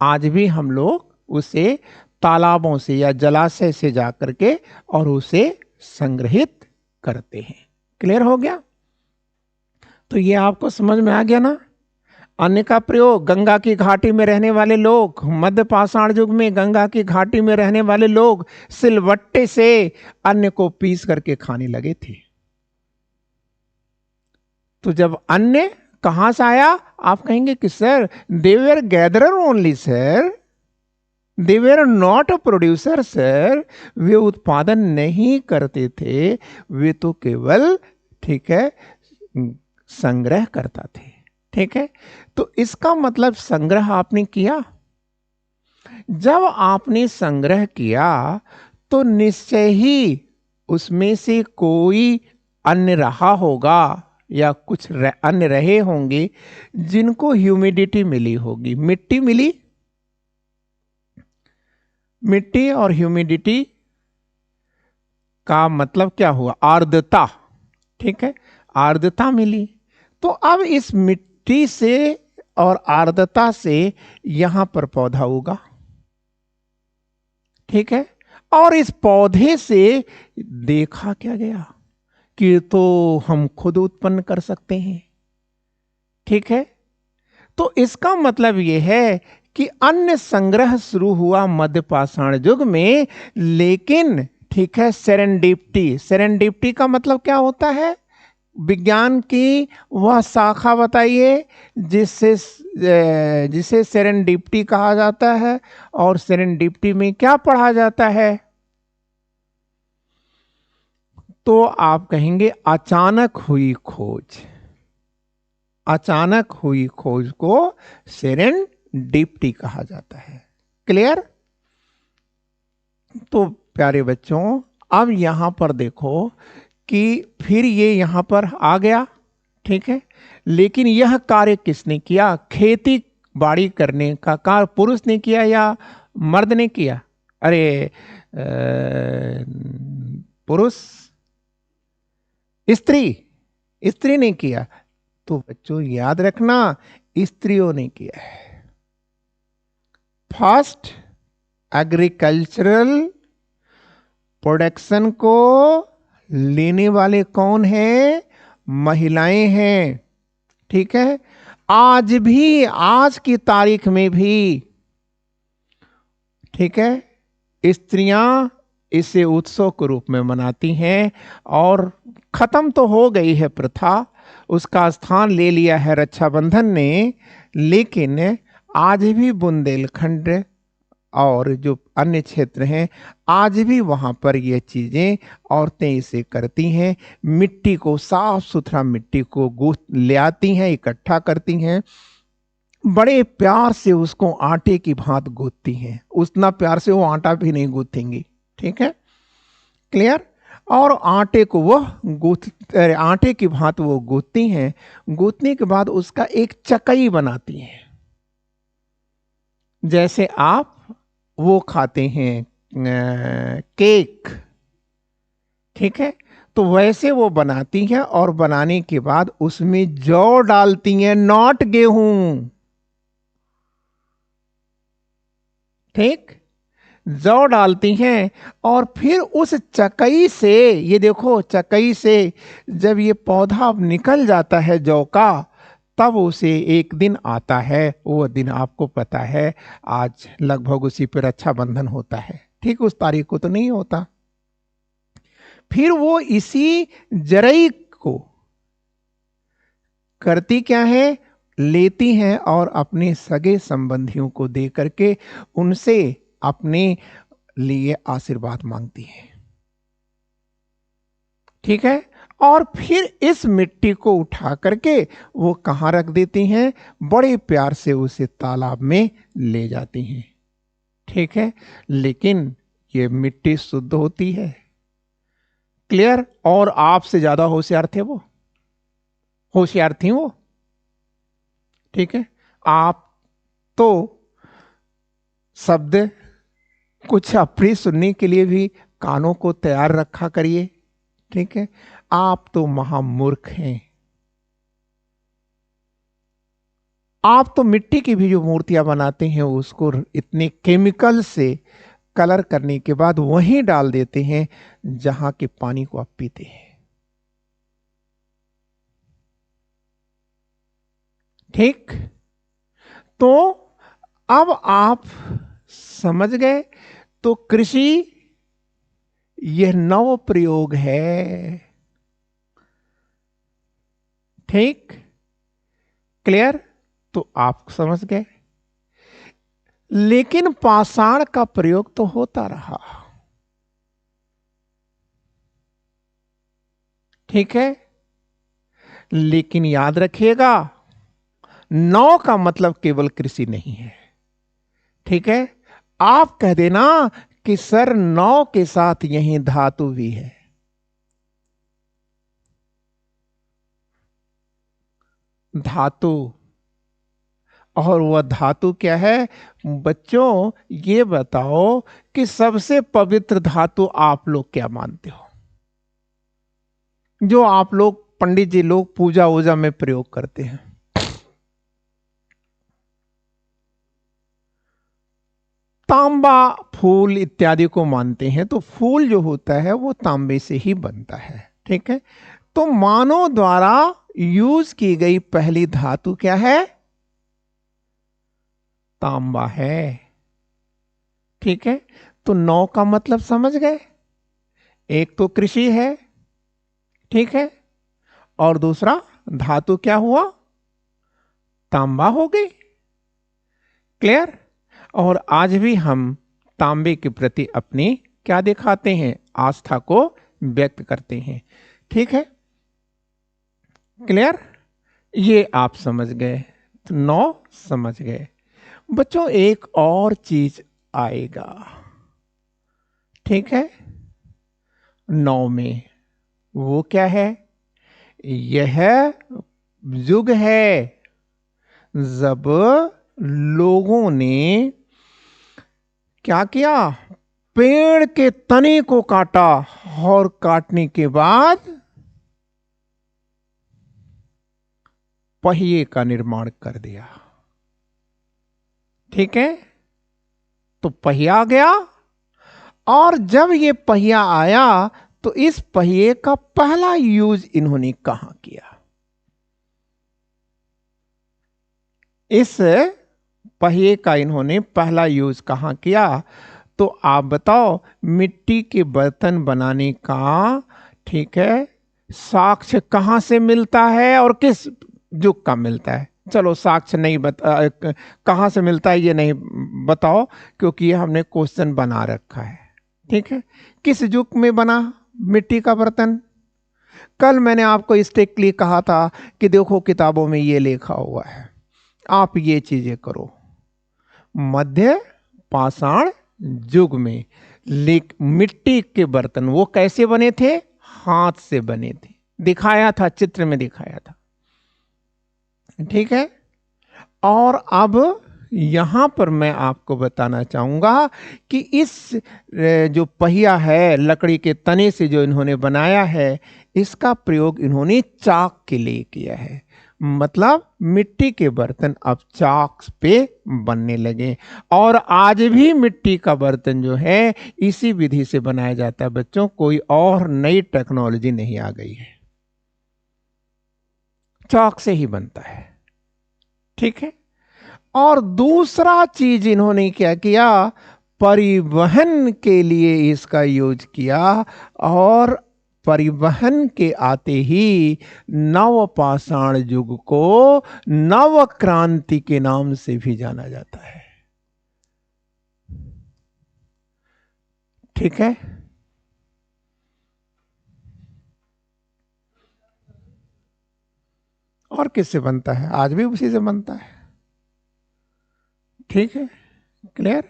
आज भी हम लोग उसे तालाबों से या जलाशय से जाकर के और उसे संग्रहित करते हैं। क्लियर हो गया। तो ये आपको समझ में आ गया ना अन्न का प्रयोग गंगा की घाटी में रहने वाले लोग, मध्य पाषाण युग में गंगा की घाटी में रहने वाले लोग सिलवट्टे से अन्न को पीस करके खाने लगे थे। तो जब अन्न कहां से आया? आप कहेंगे कि sir they were gatherer only sir, they were not a producer sir. वे उत्पादन नहीं करते थे, वे तो केवल, ठीक है, संग्रह करता थे। ठीक है, तो इसका मतलब संग्रह आपने किया। जब आपने संग्रह किया तो निश्चय ही उसमें से कोई अन्य रहा होगा या कुछ अन्य रहे होंगे जिनको ह्यूमिडिटी मिली होगी। मिट्टी मिली, मिट्टी और ह्यूमिडिटी का मतलब क्या हुआ? आर्द्रता। ठीक है, आर्द्रता मिली। तो अब इस मिट्टी से और आर्द्रता से यहां पर पौधा उगा। ठीक है, और इस पौधे से देखा क्या गया कि तो हम खुद उत्पन्न कर सकते हैं। ठीक है, तो इसका मतलब यह है कि अन्न संग्रह शुरू हुआ मध्य पाषाण युग में, लेकिन ठीक है, सेरेंडिप्टी। सेरेंडिप्टी का मतलब क्या होता है? विज्ञान की वह शाखा बताइए जिससे जिसे सेरेंडिप्टी कहा जाता है। और सेरेंडिप्टी में क्या पढ़ा जाता है? तो आप कहेंगे अचानक हुई खोज। अचानक हुई खोज को सेरेंडिप्टी कहा जाता है। क्लियर? तो प्यारे बच्चों, अब यहां पर देखो कि फिर ये यहां पर आ गया। ठीक है, लेकिन यह कार्य किसने किया? खेती बाड़ी करने का कार्य पुरुष ने किया या मर्द ने किया? अरे पुरुष, स्त्री, स्त्री ने किया। तो बच्चों याद रखना, स्त्रियों ने किया है। फर्स्ट एग्रीकल्चरल प्रोडक्शन को लेने वाले कौन हैं? महिलाएं हैं। ठीक है, आज भी, आज की तारीख में भी, ठीक है, स्त्रियां इसे उत्सव के रूप में मनाती हैं। और खत्म तो हो गई है प्रथा, उसका स्थान ले लिया है रक्षाबंधन ने, लेकिन आज भी बुंदेलखंड और जो अन्य क्षेत्र हैं, आज भी वहां पर ये चीजें औरतें इसे करती हैं। मिट्टी को, साफ सुथरा मिट्टी को गूंथ ले आती हैं, इकट्ठा करती हैं, बड़े प्यार से उसको आटे की भांत गूंथती हैं। उतना प्यार से वो आटा भी नहीं गूंथेंगी। ठीक है, क्लियर? और आटे को वह आटे की भांत वो गूंथती हैं। गूंथने के बाद उसका एक चकई बनाती हैं। जैसे आप वो खाते हैं केक, ठीक है, तो वैसे वो बनाती हैं। और बनाने के बाद उसमें जौ डालती हैं, नॉट गेहूं। ठीक, जौ डालती हैं। और फिर उस चकई से, ये देखो, चकई से जब ये पौधा निकल जाता है जौ का, तब उसे एक दिन आता है। वो दिन आपको पता है, आज लगभग उसी पर रक्षाबंधन होता है। ठीक, उस तारीख को तो नहीं होता। फिर वो इसी जरई को करती क्या है? लेती हैं और अपने सगे संबंधियों को दे करके उनसे अपने लिए आशीर्वाद मांगती है। ठीक है, और फिर इस मिट्टी को उठा करके वो कहां रख देती हैं? बड़े प्यार से उसे तालाब में ले जाती हैं। ठीक है, लेकिन ये मिट्टी शुद्ध होती है। क्लियर? और आपसे ज्यादा होशियार थे वो, होशियार थी वो। ठीक है, आप तो शब्द कुछ अप्रिय सुनने के लिए भी कानों को तैयार रखा करिए। ठीक है, आप तो महामूर्ख हैं। आप तो मिट्टी की भी जो मूर्तियां बनाते हैं उसको इतने केमिकल से कलर करने के बाद वहीं डाल देते हैं जहां के पानी को आप पीते हैं। ठीक, तो अब आप समझ गए। तो कृषि यह नव प्रयोग है। ठीक, क्लियर? तो आप समझ गए। लेकिन पाषाण का प्रयोग तो होता रहा। ठीक है, लेकिन याद रखिएगा, नौ का मतलब केवल कृषि नहीं है। ठीक है, आप कह देना कि सर नौ के साथ यही धातु भी है। धातु, और वह धातु क्या है बच्चों? ये बताओ कि सबसे पवित्र धातु आप लोग क्या मानते हो, जो आप लोग पंडित जी लोग पूजा वूजा में प्रयोग करते हैं? तांबा फूल इत्यादि को मानते हैं। तो फूल जो होता है वो तांबे से ही बनता है। ठीक है, तो मानव द्वारा यूज की गई पहली धातु क्या है? तांबा है। ठीक है, तो नौ का मतलब समझ गए। एक तो कृषि है, ठीक है, और दूसरा धातु क्या हुआ? तांबा हो गई। क्लियर? और आज भी हम तांबे के प्रति अपनी क्या दिखाते हैं? आस्था को व्यक्त करते हैं। ठीक है, क्लियर? ये आप समझ गए, तो नौ समझ गए। बच्चों एक और चीज आएगा। ठीक है, नौ में वो क्या है? यह युग है जब लोगों ने क्या किया? पेड़ के तने को काटा, और काटने के बाद पहिए का निर्माण कर दिया। ठीक है, तो पहिया आ गया। और जब ये पहिया आया तो इस पहिए का पहला यूज इन्होंने कहां किया? इस पहिए का इन्होंने पहला यूज कहां किया? तो आप बताओ, मिट्टी के बर्तन बनाने का, ठीक है, साक्ष्य कहां से मिलता है और किस युग का मिलता है? चलो साक्ष्य नहीं कहां से मिलता है ये नहीं बताओ, क्योंकि ये हमने क्वेश्चन बना रखा है। ठीक है, किस युग में बना मिट्टी का बर्तन? कल मैंने आपको स्ट्रिक्टली कहा था कि देखो किताबों में ये लिखा हुआ है, आप ये चीजें करो। मध्य पाषाण युग में मिट्टी के बर्तन वो कैसे बने थे? हाथ से बने थे। दिखाया था, चित्र में दिखाया था। ठीक है, और अब यहां पर मैं आपको बताना चाहूंगा कि इस जो पहिया है लकड़ी के तने से जो इन्होंने बनाया है, इसका प्रयोग इन्होंने चाक के लिए किया है। मतलब मिट्टी के बर्तन अब चाक पे बनने लगे। और आज भी मिट्टी का बर्तन जो है इसी विधि से बनाया जाता है बच्चों, कोई और नई टेक्नोलॉजी नहीं आ गई है, चाक से ही बनता है। ठीक है, और दूसरा चीज इन्होंने क्या किया? परिवहन के लिए इसका यूज किया। और परिवहन के आते ही नव पाषाण युग को नव क्रांति के नाम से भी जाना जाता है। ठीक है, और किससे बनता है? आज भी उसी से बनता है। ठीक है, क्लियर?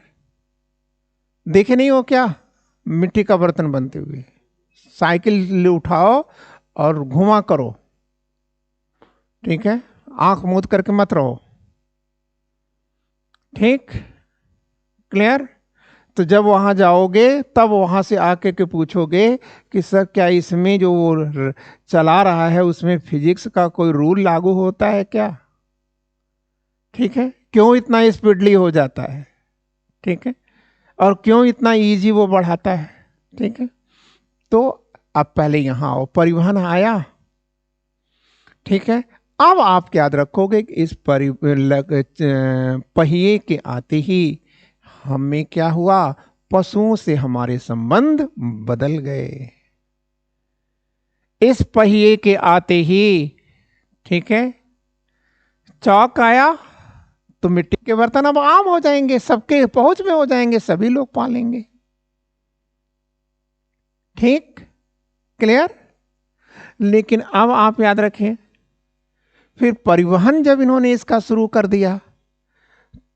देखे नहीं हो क्या मिट्टी का बर्तन बनते हुए? साइकिल उठाओ और घुमा करो। ठीक है, आंख मूंद करके मत रहो। ठीक, क्लियर? तो जब वहां जाओगे तब वहां से आके के पूछोगे कि सर क्या इसमें जो वो चला रहा है उसमें फिजिक्स का कोई रूल लागू होता है क्या? ठीक है, क्यों इतना स्पीडली हो जाता है? ठीक है, और क्यों इतना इजी वो बढ़ाता है? ठीक है, तो अब पहले यहां आओ, परिवहन आया। ठीक है, अब आप याद रखोगे कि इस पहिए के आते ही हमें क्या हुआ, पशुओं से हमारे संबंध बदल गए। इस पहिए के आते ही, ठीक है, चौक आया तो मिट्टी के बर्तन अब आम हो जाएंगे, सबके पहुंच में हो जाएंगे, सभी लोग पालेंगे। ठीक, क्लियर। लेकिन अब आप याद रखें, फिर परिवहन जब इन्होंने इसका शुरू कर दिया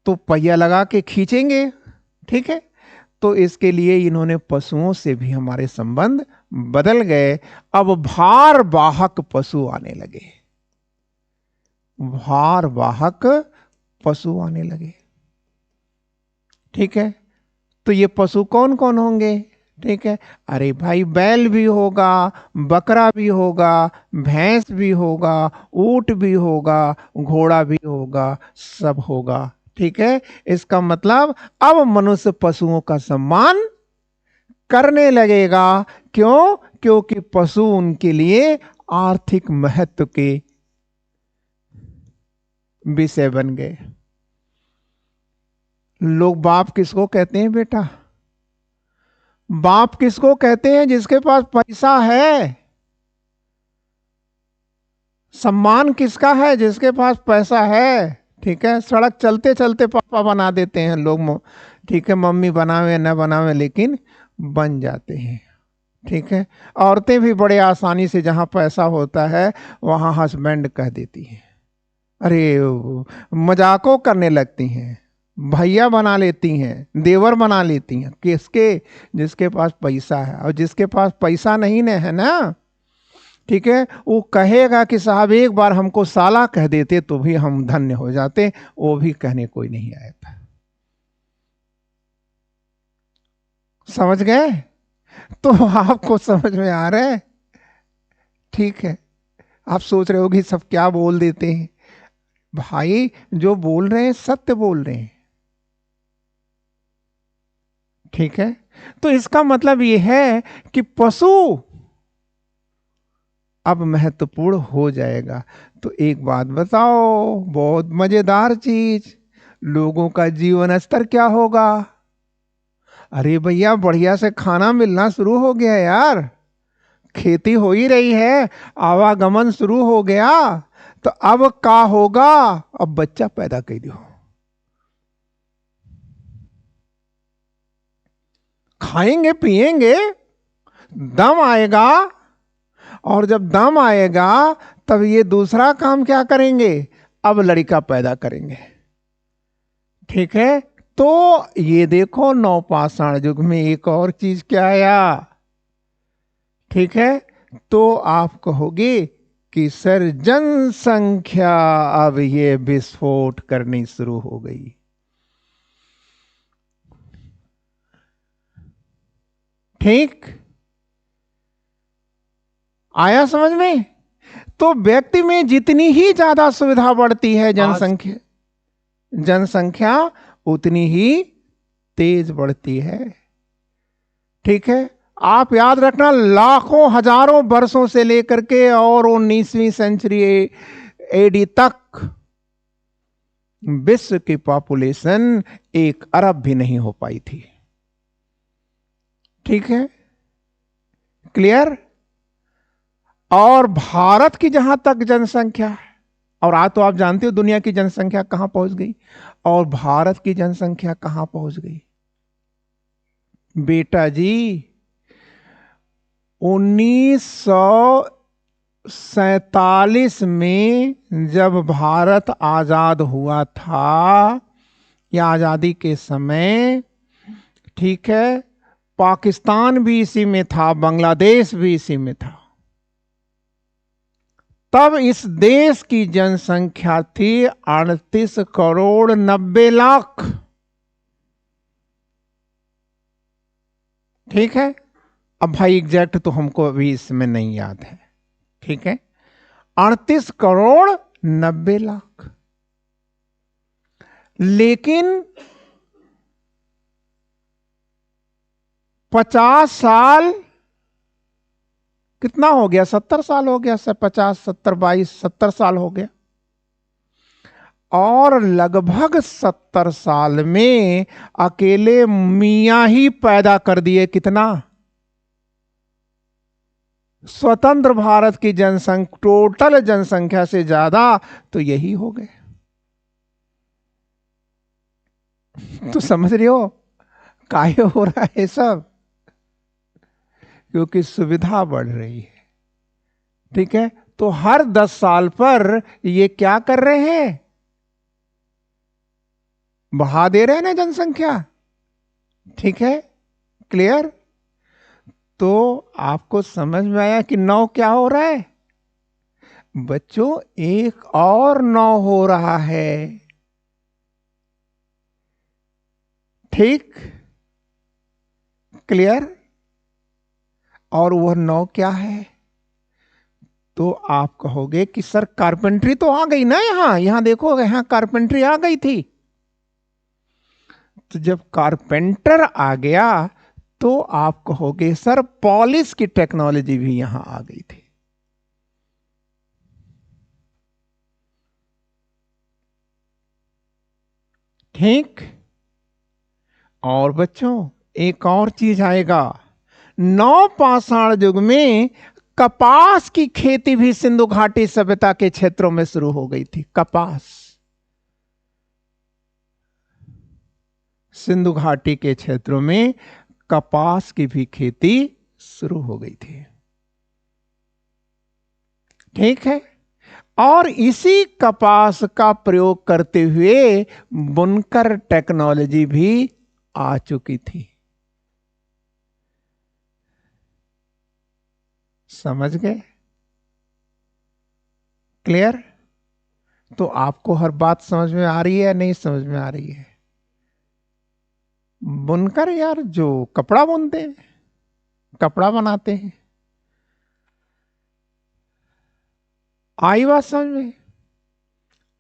तो पहिया लगा के खींचेंगे, ठीक है, तो इसके लिए इन्होंने पशुओं से भी हमारे संबंध बदल गए। अब भार वाहक पशु आने लगे, भार वाहक पशु आने लगे, ठीक है। तो ये पशु कौन कौन होंगे, ठीक है, अरे भाई बैल भी होगा, बकरा भी होगा, भैंस भी होगा, ऊंट भी होगा, घोड़ा भी होगा, सब होगा, ठीक है। इसका मतलब अब मनुष्य पशुओं का सम्मान करने लगेगा। क्यों? क्योंकि पशु उनके लिए आर्थिक महत्व के विषय बन गए। लोग बाप किसको कहते हैं बेटा? बाप किसको कहते हैं? जिसके पास पैसा है। सम्मान किसका है? जिसके पास पैसा है, ठीक है। सड़क चलते चलते पापा बना देते हैं लोग, ठीक है, मम्मी बनावे न बनावे लेकिन बन जाते हैं, ठीक है। औरतें भी बड़े आसानी से जहां पैसा होता है वहां हस्बैंड कह देती हैं, अरे मजाकों करने लगती हैं, भैया बना लेती हैं, देवर बना लेती हैं। किसके? जिसके पास पैसा है। और जिसके पास पैसा नहीं न है ना, ठीक है, वो कहेगा कि साहब एक बार हमको साला कह देते तो भी हम धन्य हो जाते, वो भी कहने कोई नहीं आया था। समझ गए? तो आपको समझ में आ रहा है? ठीक है। आप सोच रहे हो कि सब क्या बोल देते हैं। भाई जो बोल रहे हैं सत्य बोल रहे हैं, ठीक है। तो इसका मतलब यह है कि पशु अब महत्वपूर्ण हो जाएगा। तो एक बात बताओ, बहुत मजेदार चीज, लोगों का जीवन स्तर क्या होगा? अरे भैया बढ़िया से खाना मिलना शुरू हो गया यार, खेती हो ही रही है, आवागमन शुरू हो गया, तो अब क्या होगा? अब बच्चा पैदा कर दो, खाएंगे पिएंगे, दम आएगा, और जब दम आएगा तब ये दूसरा काम क्या करेंगे? अब लड़का पैदा करेंगे, ठीक है। तो ये देखो नवपाषाण युग में एक और चीज क्या आया, ठीक है। तो आप कहोगे कि सर जनसंख्या अब ये विस्फोट करनी शुरू हो गई। ठीक आया समझ में? तो व्यक्ति में जितनी ही ज्यादा सुविधा बढ़ती है, जनसंख्या जनसंख्या उतनी ही तेज बढ़ती है, ठीक है। आप याद रखना, लाखों हजारों वर्षों से लेकर के और 19वीं सेंचुरी एडी तक विश्व की पॉपुलेशन 1 अरब भी नहीं हो पाई थी, ठीक है, क्लियर। और भारत की जहां तक जनसंख्या है, और आज तो आप जानते हो दुनिया की जनसंख्या कहां पहुंच गई, और भारत की जनसंख्या कहां पहुंच गई बेटा जी? 1947 में जब भारत आजाद हुआ था, या आजादी के समय, ठीक है, पाकिस्तान भी इसी में था, बांग्लादेश भी इसी में था। तब इस देश की जनसंख्या थी 38 करोड़ 90 लाख, ठीक है। अब भाई एग्जैक्ट तो हमको अभी इसमें नहीं याद है, ठीक है, 38 करोड़ 90 लाख। लेकिन 50 साल कितना हो गया, 70 साल हो गया, 50, 70, 22, 70 साल हो गया। और लगभग 70 साल में अकेले मियां ही पैदा कर दिए कितना, स्वतंत्र भारत की जनसंख्या, टोटल जनसंख्या से ज्यादा तो यही हो गए। तो समझ रहे हो काहे हो रहा है सब, क्योंकि सुविधा बढ़ रही है। ठीक है, तो हर 10 साल पर ये क्या कर रहे हैं, बढ़ा दे रहे हैं ना जनसंख्या। ठीक है, क्लियर। तो आपको समझ में आया कि 9 क्या हो रहा है बच्चों, एक और 9 हो रहा है। ठीक, क्लियर। और वह 9 क्या है, तो आप कहोगे कि सर कारपेंट्री तो आ गई ना, यहां यहां देखो, यहां कारपेंट्री आ गई थी। तो जब कारपेंटर आ गया तो आप कहोगे सर पॉलिश की टेक्नोलॉजी भी यहां आ गई थी। ठीक, और बच्चों एक और चीज आएगा, नवपाषाण युग में कपास की खेती भी सिंधु घाटी सभ्यता के क्षेत्रों में शुरू हो गई थी। कपास, सिंधु घाटी के क्षेत्रों में कपास की भी खेती शुरू हो गई थी। ठीक है, और इसी कपास का प्रयोग करते हुए बुनकर टेक्नोलॉजी भी आ चुकी थी। समझ गए, क्लियर। तो आपको हर बात समझ में आ रही है, नहीं समझ में आ रही है। बुनकर यार जो कपड़ा बुनते हैं, कपड़ा बनाते हैं, आई बात समझ में।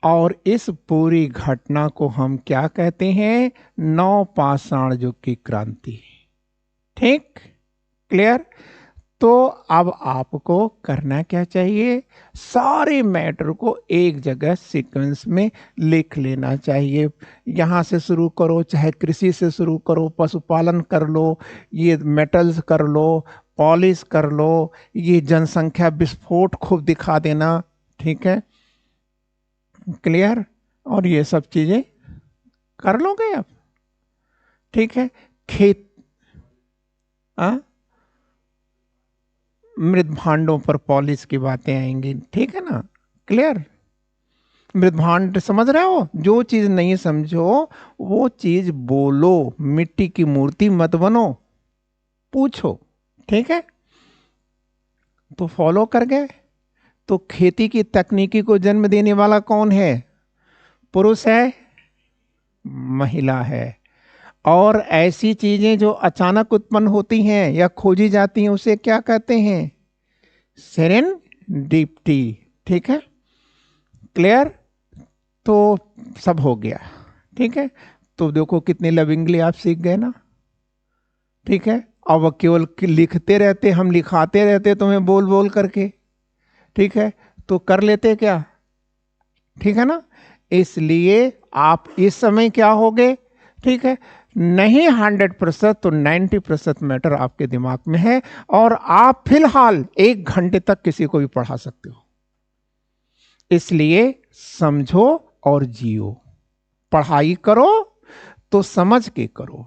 और इस पूरी घटना को हम क्या कहते हैं, नवपाषाण युग की क्रांति। ठीक, क्लियर। तो अब आपको करना क्या चाहिए, सारे मैटर को एक जगह सीक्वेंस में लिख लेना चाहिए। यहां से शुरू करो, चाहे कृषि से शुरू करो, पशुपालन कर लो, ये मेटल्स कर लो, पॉलिश कर लो, ये जनसंख्या विस्फोट खूब दिखा देना। ठीक है, क्लियर। और ये सब चीजें कर लोगे आप। ठीक है, खेत, मृद भांडों पर पॉलिश की बातें आएंगी। ठीक है ना, क्लियर। मृद भांड समझ रहे हो, जो चीज नहीं समझो वो चीज बोलो, मिट्टी की मूर्ति मत बनो, पूछो। ठीक है, तो फॉलो कर गए। तो खेती की तकनीकी को जन्म देने वाला कौन है, पुरुष है, महिला है। और ऐसी चीजें जो अचानक उत्पन्न होती हैं या खोजी जाती हैं उसे क्या कहते हैं, सेरेंडिपिटी। ठीक है, क्लियर। तो सब हो गया। ठीक है, तो देखो कितने लविंगली आप सीख गए ना। ठीक है, अब केवल लिखते रहते, हम लिखाते रहते तुम्हें बोल बोल करके। ठीक है, तो कर लेते क्या। ठीक है ना, इसलिए आप इस समय क्या हो गए। ठीक है, नहीं 100% तो 90% मैटर आपके दिमाग में है, और आप फिलहाल 1 घंटे तक किसी को भी पढ़ा सकते हो। इसलिए समझो और जियो, पढ़ाई करो तो समझ के करो,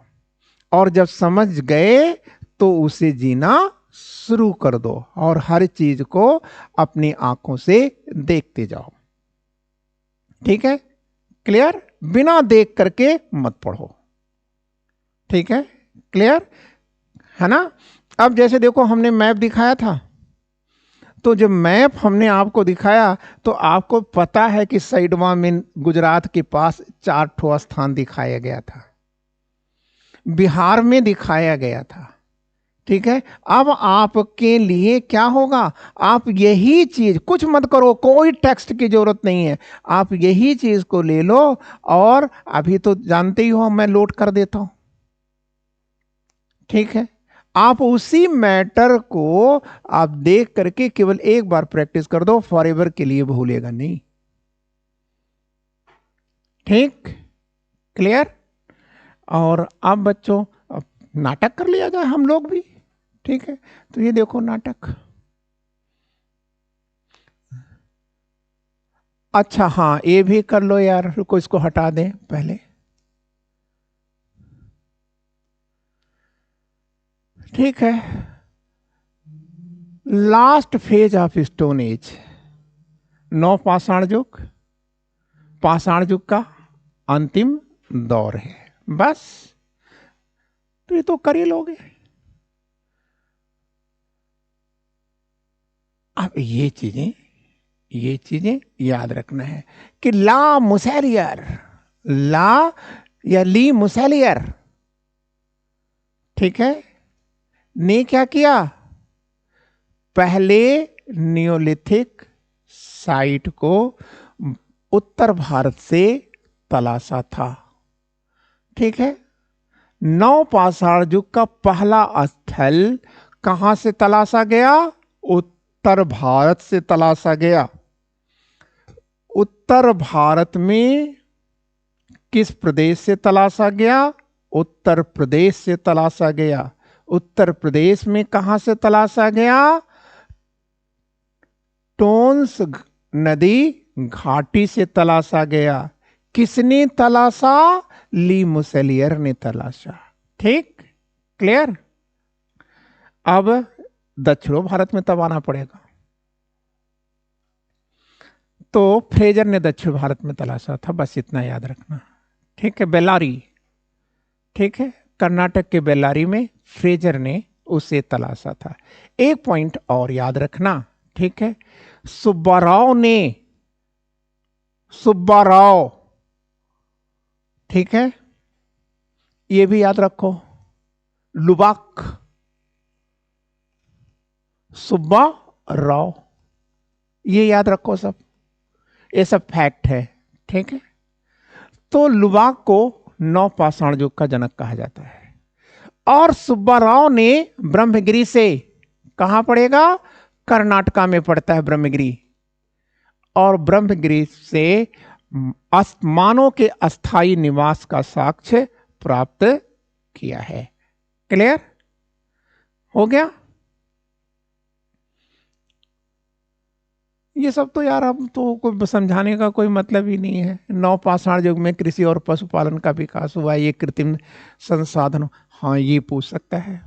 और जब समझ गए तो उसे जीना शुरू कर दो, और हर चीज को अपनी आंखों से देखते जाओ। ठीक है, क्लियर। बिना देख करके मत पढ़ो। ठीक है, क्लियर है ना। अब जैसे देखो हमने मैप दिखाया था, तो जब मैप हमने आपको दिखाया तो आपको पता है कि साइडवा में गुजरात के पास 4 ठो स्थान दिखाया गया था, बिहार में दिखाया गया था। ठीक है, अब आपके लिए क्या होगा, आप यही चीज, कुछ मत करो, कोई टेक्स्ट की जरूरत नहीं है, आप यही चीज को ले लो, और अभी तो जानते ही हो मैं लोड कर देता हूं। ठीक है, आप उसी मैटर को आप देख करके केवल एक बार प्रैक्टिस कर दो, फॉरएवर के लिए भूलेगा नहीं। ठीक, क्लियर। और अब बच्चों अब नाटक कर लिया जाए हम लोग भी, ठीक है। तो ये देखो नाटक, अच्छा हाँ ये भी कर लो यार, रुको इसको हटा दें पहले। ठीक है, last phase of stone age, नौ पाषाण युग, पाषाण युग का अंतिम दौर है, बस। तो ये तो कर ही लोगे। अब ये चीजें याद रखना है कि ला मुसेलियर, ला या ली मुसेलियर, ठीक है, ने क्या किया, पहले नियोलिथिक साइट को उत्तर भारत से तलाशा था, ठीक है। नौ पाषाण युग का पहला स्थल कहां से तलाशा गया, उत्तर भारत से तलाशा गया। उत्तर भारत में किस प्रदेश से तलाशा गया, उत्तर प्रदेश से तलाशा गया। उत्तर प्रदेश में कहां से तलाशा गया, टोन्स नदी घाटी से तलाशा गया। किसने तलाशा, ली मुसेलियर ने तलाशा, ठीक, क्लियर। अब दक्षिण भारत में तब आना पड़ेगा, तो फ्रेजर ने दक्षिण भारत में तलाशा था, बस इतना याद रखना, ठीक है। बेल्लारी, ठीक है, कर्नाटक के बेल्लारी में फ्रेजर ने उसे तलाशा था। एक पॉइंट और याद रखना, ठीक है, सुब्बाराव, ठीक है, ये भी याद रखो, लुबाक, सुब्बा राव, ये याद रखो सब, ये सब फैक्ट है, ठीक है। तो लुबाक को नौ पाषाण युग का जनक कहा जाता है। और सुब्बाराव ने ब्रह्मगिरी से, कहां पड़ेगा, कर्नाटका में पड़ता है ब्रह्मगिरी, और ब्रह्मगिरी से मानव के अस्थाई निवास का साक्ष्य प्राप्त किया है। क्लियर हो गया। ये सब तो यार अब तो कोई समझाने का कोई मतलब ही नहीं है। नौ पाषाण युग में कृषि और पशुपालन का विकास हुआ, ये कृत्रिम संसाधन, हाँ ये पूछ सकता है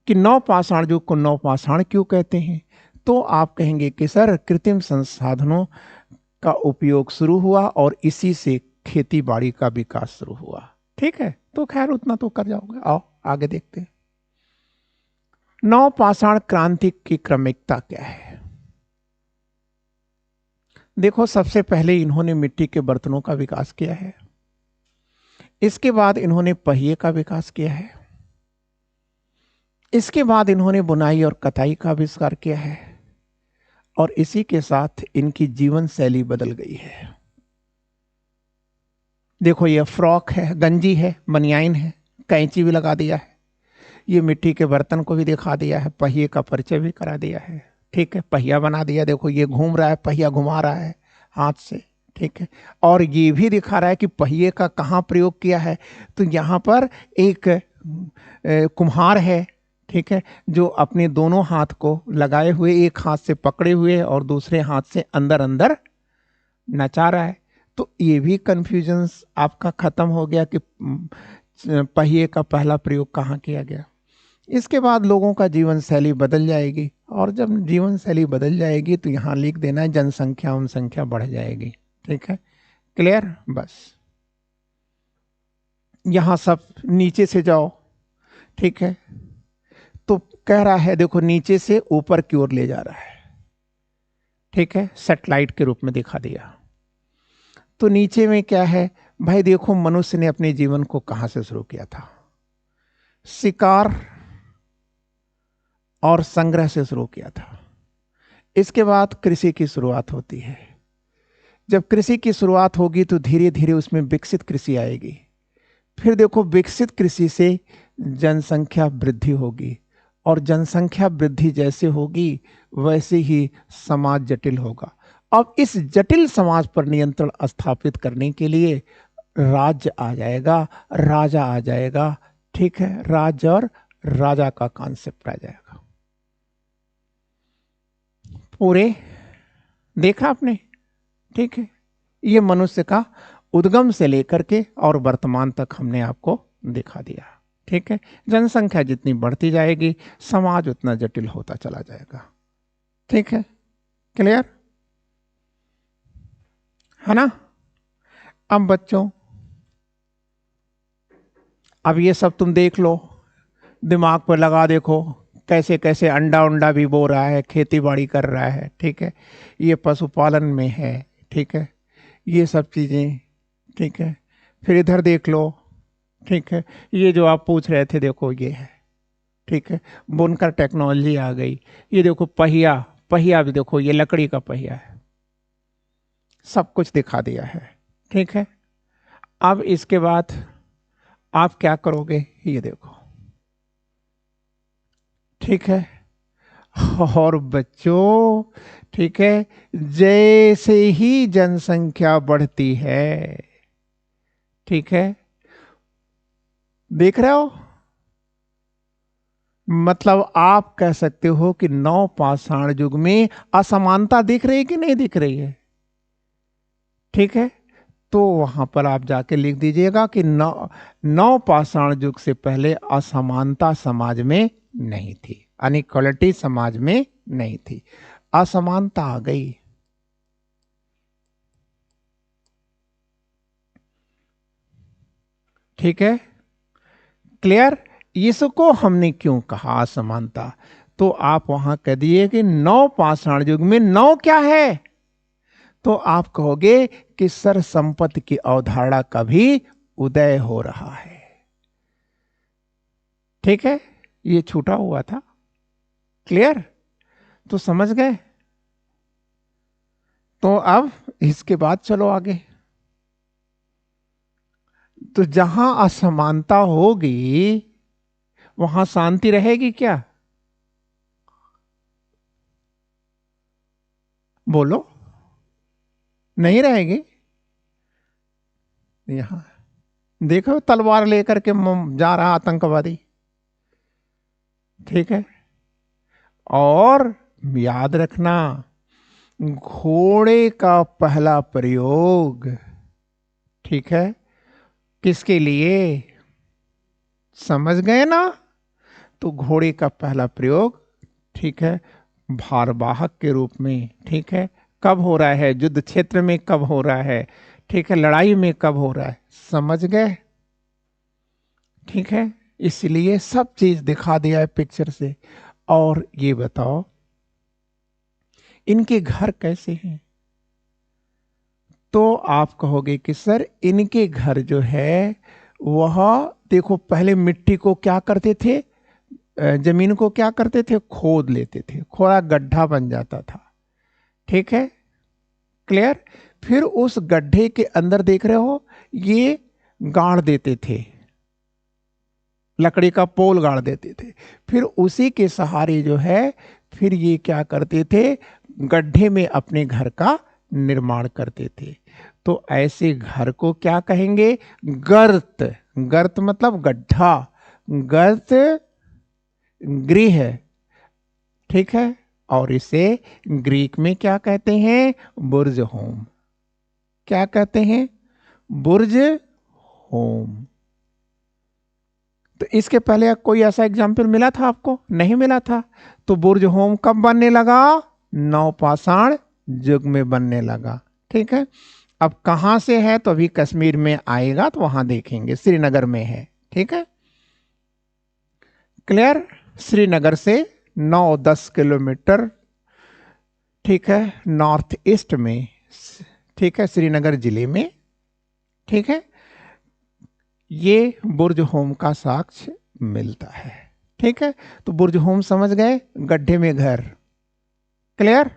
कि नौ पाषाण युग को नौ पाषाण क्यों कहते हैं, तो आप कहेंगे कि सर कृत्रिम संसाधनों का उपयोग शुरू हुआ और इसी से खेती बाड़ी का विकास शुरू हुआ, ठीक है। तो खैर उतना तो कर जाओगे, आओ आगे देखते हैं। नौ पाषाण क्रांति की क्रमिकता क्या है। देखो, सबसे पहले इन्होंने मिट्टी के बर्तनों का विकास किया है, इसके बाद इन्होंने पहिए का विकास किया है, इसके बाद इन्होंने बुनाई और कताई का आविष्कार किया है, और इसी के साथ इनकी जीवन शैली बदल गई है। देखो ये फ्रॉक है, गंजी है, बनियाइन है, कैंची भी लगा दिया है, ये मिट्टी के बर्तन को भी दिखा दिया है, पहिए का परिचय भी करा दिया है, ठीक है, पहिया बना दिया। देखो ये घूम रहा है, पहिया घुमा रहा है हाथ से, ठीक है। और ये भी दिखा रहा है कि पहिए का कहाँ प्रयोग किया है, तो यहाँ पर एक कुम्हार है, ठीक है, जो अपने दोनों हाथ को लगाए हुए, एक हाथ से पकड़े हुए और दूसरे हाथ से अंदर अंदर नचा रहा है। तो ये भी कंफ्यूजन आपका खत्म हो गया कि पहिए का पहला प्रयोग कहाँ किया गया। इसके बाद लोगों का जीवन शैली बदल जाएगी, और जब जीवन शैली बदल जाएगी तो यहाँ लिख देना है जनसंख्या जनसंख्या बढ़ जाएगी, ठीक है, क्लियर। बस यहाँ सब नीचे से जाओ, ठीक है, तो कह रहा है देखो नीचे से ऊपर की ओर ले जा रहा है, ठीक है, सैटेलाइट के रूप में दिखा दिया। तो नीचे में क्या है भाई, देखो मनुष्य ने अपने जीवन को कहां से शुरू किया था, शिकार और संग्रह से शुरू किया था। इसके बाद कृषि की शुरुआत होती है। जब कृषि की शुरुआत होगी तो धीरे धीरे उसमें विकसित कृषि आएगी। फिर देखो विकसित कृषि से जनसंख्या वृद्धि होगी, और जनसंख्या वृद्धि जैसे होगी वैसे ही समाज जटिल होगा। अब इस जटिल समाज पर नियंत्रण स्थापित करने के लिए राज्य आ जाएगा, राजा आ जाएगा। ठीक है, राज्य और राजा का कॉन्सेप्ट आ जाएगा। पूरे देखा आपने? ठीक है, ये मनुष्य का उद्गम से लेकर के और वर्तमान तक हमने आपको दिखा दिया। ठीक है, जनसंख्या जितनी बढ़ती जाएगी समाज उतना जटिल होता चला जाएगा। ठीक है, क्लियर है ना? अब बच्चों, अब ये सब तुम देख लो, दिमाग पर लगा देखो, कैसे कैसे अंडा उंडा भी बो रहा है, खेती बाड़ी कर रहा है। ठीक है, ये पशुपालन में है। ठीक है, ये सब चीज़ें। ठीक है, फिर इधर देख लो। ठीक है, ये जो आप पूछ रहे थे देखो ये है। ठीक है, बुनकर टेक्नोलॉजी आ गई। ये देखो पहिया, पहिया भी देखो, ये लकड़ी का पहिया है। सब कुछ दिखा दिया है। ठीक है, अब इसके बाद आप क्या करोगे ये देखो। ठीक है, और बच्चों, ठीक है, जैसे ही जनसंख्या बढ़ती है, ठीक है, देख रहे हो, मतलब आप कह सकते हो कि नव पाषाण युग में असमानता दिख रही है कि नहीं दिख रही है? ठीक है, तो वहां पर आप जाके लिख दीजिएगा कि नव पाषाण युग से पहले असमानता समाज में नहीं थी, अनइक्वालिटी समाज में नहीं थी, असमानता आ गई। ठीक है, क्लियर? इसको हमने क्यों कहा असमानता? तो आप वहां कह दिए कि नव पाषाण युग में नव क्या है, तो आप कहोगे कि सर संपत्ति की अवधारणा का भी उदय हो रहा है। ठीक है, ये छूटा हुआ था। क्लियर? तो समझ गए? तो अब इसके बाद चलो आगे। तो जहां असमानता होगी वहां शांति रहेगी क्या? बोलो, नहीं रहेगी। यहां देखो, तलवार लेकर के जा रहा आतंकवादी। ठीक है, और याद रखना, घोड़े का पहला प्रयोग, ठीक है, किसके लिए? समझ गए ना? तो घोड़े का पहला प्रयोग, ठीक है, भारवाहक के रूप में, ठीक है, कब हो रहा है? युद्ध क्षेत्र में कब हो रहा है? ठीक है, लड़ाई में कब हो रहा है? समझ गए? ठीक है, इसलिए सब चीज दिखा दिया है पिक्चर से। और ये बताओ, इनके घर कैसे हैं? तो आप कहोगे कि सर इनके घर जो है वह, देखो, पहले मिट्टी को क्या करते थे, जमीन को क्या करते थे, खोद लेते थे, थोड़ा गड्ढा बन जाता था। ठीक है, क्लियर? फिर उस गड्ढे के अंदर देख रहे हो, ये गाड़ देते थे, लकड़ी का पोल गाड़ देते थे। फिर उसी के सहारे जो है, फिर ये क्या करते थे, गड्ढे में अपने घर का निर्माण करते थे। तो ऐसे घर को क्या कहेंगे? गर्त। गर्त मतलब गड्ढा, गर्त गृह। ठीक है, और इसे ग्रीक में क्या कहते हैं? बुर्ज होम। क्या कहते हैं? बुर्ज होम। तो इसके पहले कोई ऐसा एग्जाम्पल मिला था आपको? नहीं मिला था। तो बुर्ज होम कब बनने लगा? नवपाषाण युग में बनने लगा। ठीक है, अब कहां से है तो अभी कश्मीर में आएगा तो वहां देखेंगे, श्रीनगर में है। ठीक है, क्लियर? श्रीनगर से 9-10 किलोमीटर, ठीक है, नॉर्थ ईस्ट में, ठीक है, श्रीनगर जिले में। ठीक है, ये बुर्ज होम का साक्ष्य मिलता है। ठीक है, तो बुर्ज होम समझ गए, गड्ढे में घर। क्लियर?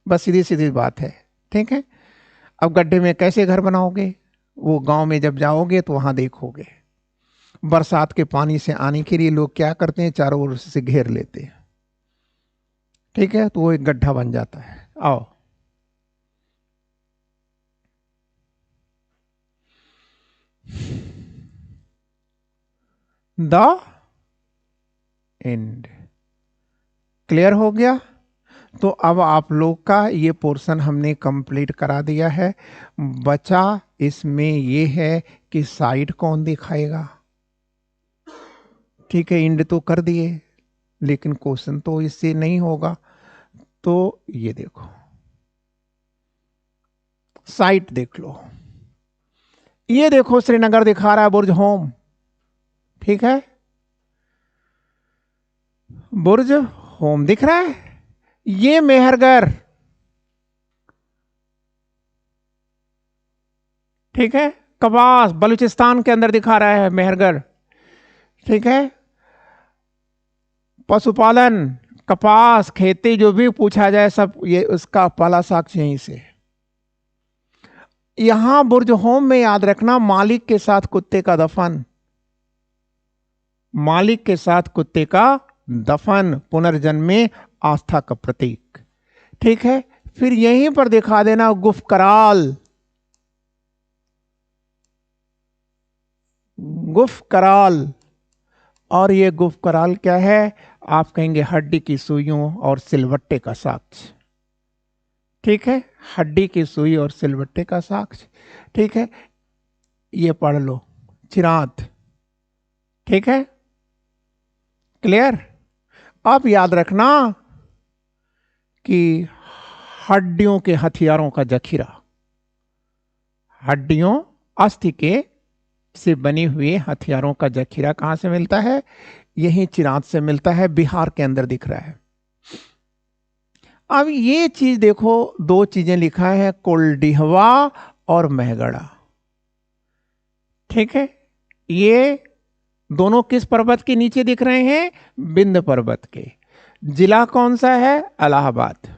बस सीधी सीधी बात है। ठीक है, अब गड्ढे में कैसे घर बनाओगे, वो गांव में जब जाओगे तो वहां देखोगे। बरसात के पानी से आने के लिए लोग क्या करते हैं, चारों ओर से घेर लेते हैं। ठीक है, तो वो एक गड्ढा बन जाता है। आओ, द एंड। क्लियर हो गया? तो अब आप लोग का ये पोर्शन हमने कंप्लीट करा दिया है। बचा इसमें ये है कि साइड कौन दिखाएगा। ठीक है, इंड तो कर दिए, लेकिन क्वेश्चन तो इससे नहीं होगा। तो ये देखो, साइट देख लो। ये देखो, श्रीनगर दिखा रहा है, बुर्ज होम। ठीक है, बुर्ज होम दिख रहा है। ये मेहरगढ़, ठीक है, कपास बलूचिस्तान के अंदर दिखा रहा है मेहरगढ़। ठीक है, पशुपालन, कपास, खेती, जो भी पूछा जाए सब ये उसका पहला साक्ष्य यहीं से। यहां बुर्ज होम में याद रखना, मालिक के साथ कुत्ते का दफन, मालिक के साथ कुत्ते का दफन, पुनर्जन्म में आस्था का प्रतीक। ठीक है, फिर यहीं पर दिखा देना गुफकराल, गुफकराल। और ये गुफकराल क्या है? आप कहेंगे हड्डी की सुइयों और सिलवट्टे का साक्ष्य। ठीक है, हड्डी की सुई और सिलवट्टे का साक्ष्य। ठीक है, ये पढ़ लो, चिरांत। ठीक है, क्लियर? अब याद रखना कि हड्डियों के हथियारों का जखीरा, हड्डियों, अस्थि के से बने हुए हथियारों का जखीरा कहां से मिलता है? यही चिरांत से मिलता है, बिहार के अंदर दिख रहा है। अब ये चीज देखो, दो चीजें लिखा है, कोल्डिहवा और मेहगढ़ा। ठीक है, ये दोनों किस पर्वत के नीचे दिख रहे हैं? विंध्य पर्वत के। जिला कौन सा है? इलाहाबाद।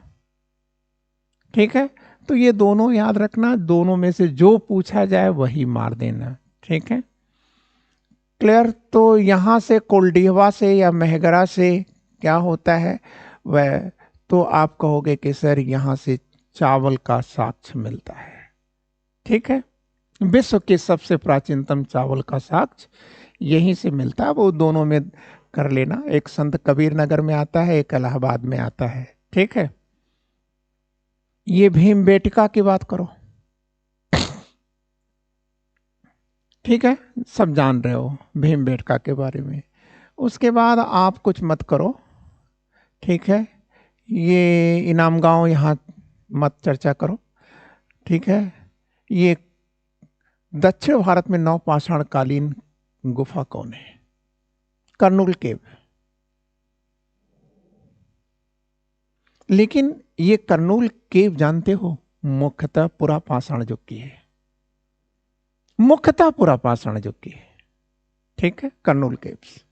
ठीक है, तो ये दोनों याद रखना, दोनों में से जो पूछा जाए वही मार देना। ठीक है, क्लियर? तो यहां से कोल्डिहवा से या मेहगढ़ा से क्या होता है वह, तो आप कहोगे कि सर यहां से चावल का साक्ष्य मिलता है। ठीक है, विश्व के सबसे प्राचीनतम चावल का साक्ष्य यहीं से मिलता है। वो दोनों में कर लेना, एक संत कबीर नगर में आता है, एक इलाहाबाद में आता है। ठीक है, ये भीमबेटका की बात करो। ठीक है, सब जान रहे हो भीमबेटका के बारे में। उसके बाद आप कुछ मत करो। ठीक है, ये इनाम गांव यहाँ मत चर्चा करो। ठीक है, ये दक्षिण भारत में नवपाषाण कालीन गुफा कौन है? कर्नूल केव। लेकिन ये कर्नूल केव जानते हो, मुख्यतः पुरापाषाण युग की है, मुख्यतः पुरापाषाण युग की है। ठीक है, कर्नूल केव्स।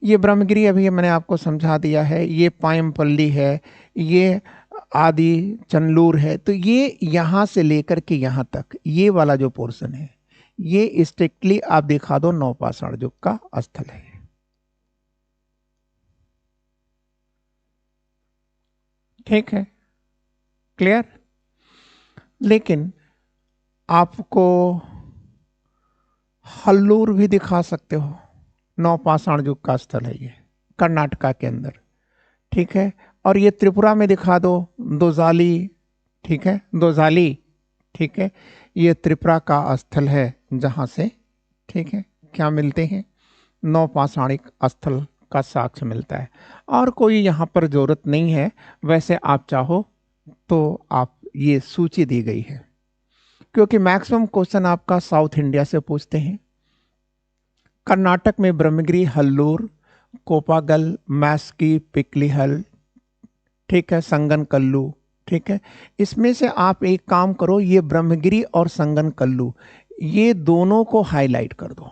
ये ब्रह्मगिरी अभी मैंने आपको समझा दिया है, ये पायमपल्ली है, ये आदि चंदलूर है। तो ये यहां से लेकर के यहां तक ये वाला जो पोर्शन है, ये स्ट्रिक्टली आप दिखा दो नवपाषाण युग का स्थल है। ठीक है, क्लियर? लेकिन आपको हल्लूर भी दिखा सकते हो, नवपाषाण युग का स्थल है ये, कर्नाटका के अंदर। ठीक है, और ये त्रिपुरा में दिखा दो दोजाली। ठीक है, दोजाली। ठीक है, ये त्रिपुरा का स्थल है जहां से, ठीक है, क्या मिलते हैं? नवपाषाणिक स्थल का साक्ष्य मिलता है। और कोई यहाँ पर जरूरत नहीं है, वैसे आप चाहो तो आप, ये सूची दी गई है क्योंकि मैक्सिमम क्वेश्चन आपका साउथ इंडिया से पूछते हैं। कर्नाटक में ब्रह्मगिरी, हल्लूर, कोपागल, मैस्की, पिकलीहल, ठीक है, संगन कल्लू। ठीक है, इसमें से आप एक काम करो, ये ब्रह्मगिरी और संगन कल्लू, ये दोनों को हाईलाइट कर दो,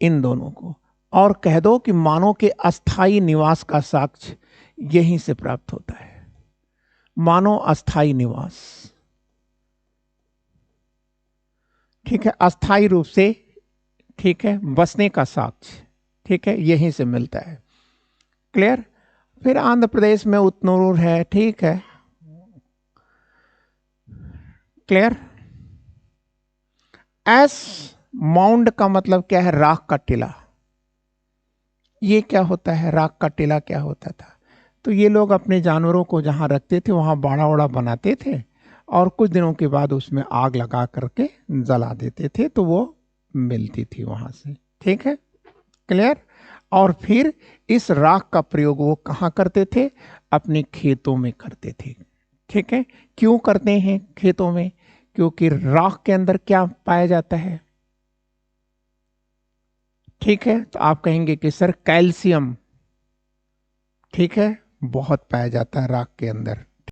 इन दोनों को, और कह दो कि मानव के अस्थाई निवास का साक्ष्य यहीं से प्राप्त होता है। मानव अस्थाई निवास, ठीक है, अस्थाई रूप से ठीक है, बसने का साक्ष्य, ठीक है, यहीं से मिलता है। क्लियर। फिर आंध्र प्रदेश में उतनूर है, ठीक है, क्लियर। एस माउंड का मतलब क्या है? राख का टीला। ये क्या होता है? राख का टीला क्या होता था? तो ये लोग अपने जानवरों को जहां रखते थे वहां बाड़ा वाड़ा बनाते थे और कुछ दिनों के बाद उसमें आग लगा करके जला देते थे, तो वो मिलती थी वहां से। ठीक है, क्लियर। और फिर इस राख का प्रयोग वो कहाँ करते थे? अपने खेतों में करते थे। ठीक है, क्यों करते हैं खेतों में? क्योंकि राख के अंदर क्या पाया जाता है? ठीक है, तो आप कहेंगे कि सर कैल्शियम, ठीक है, बहुत पाया जाता है राख के अंदर।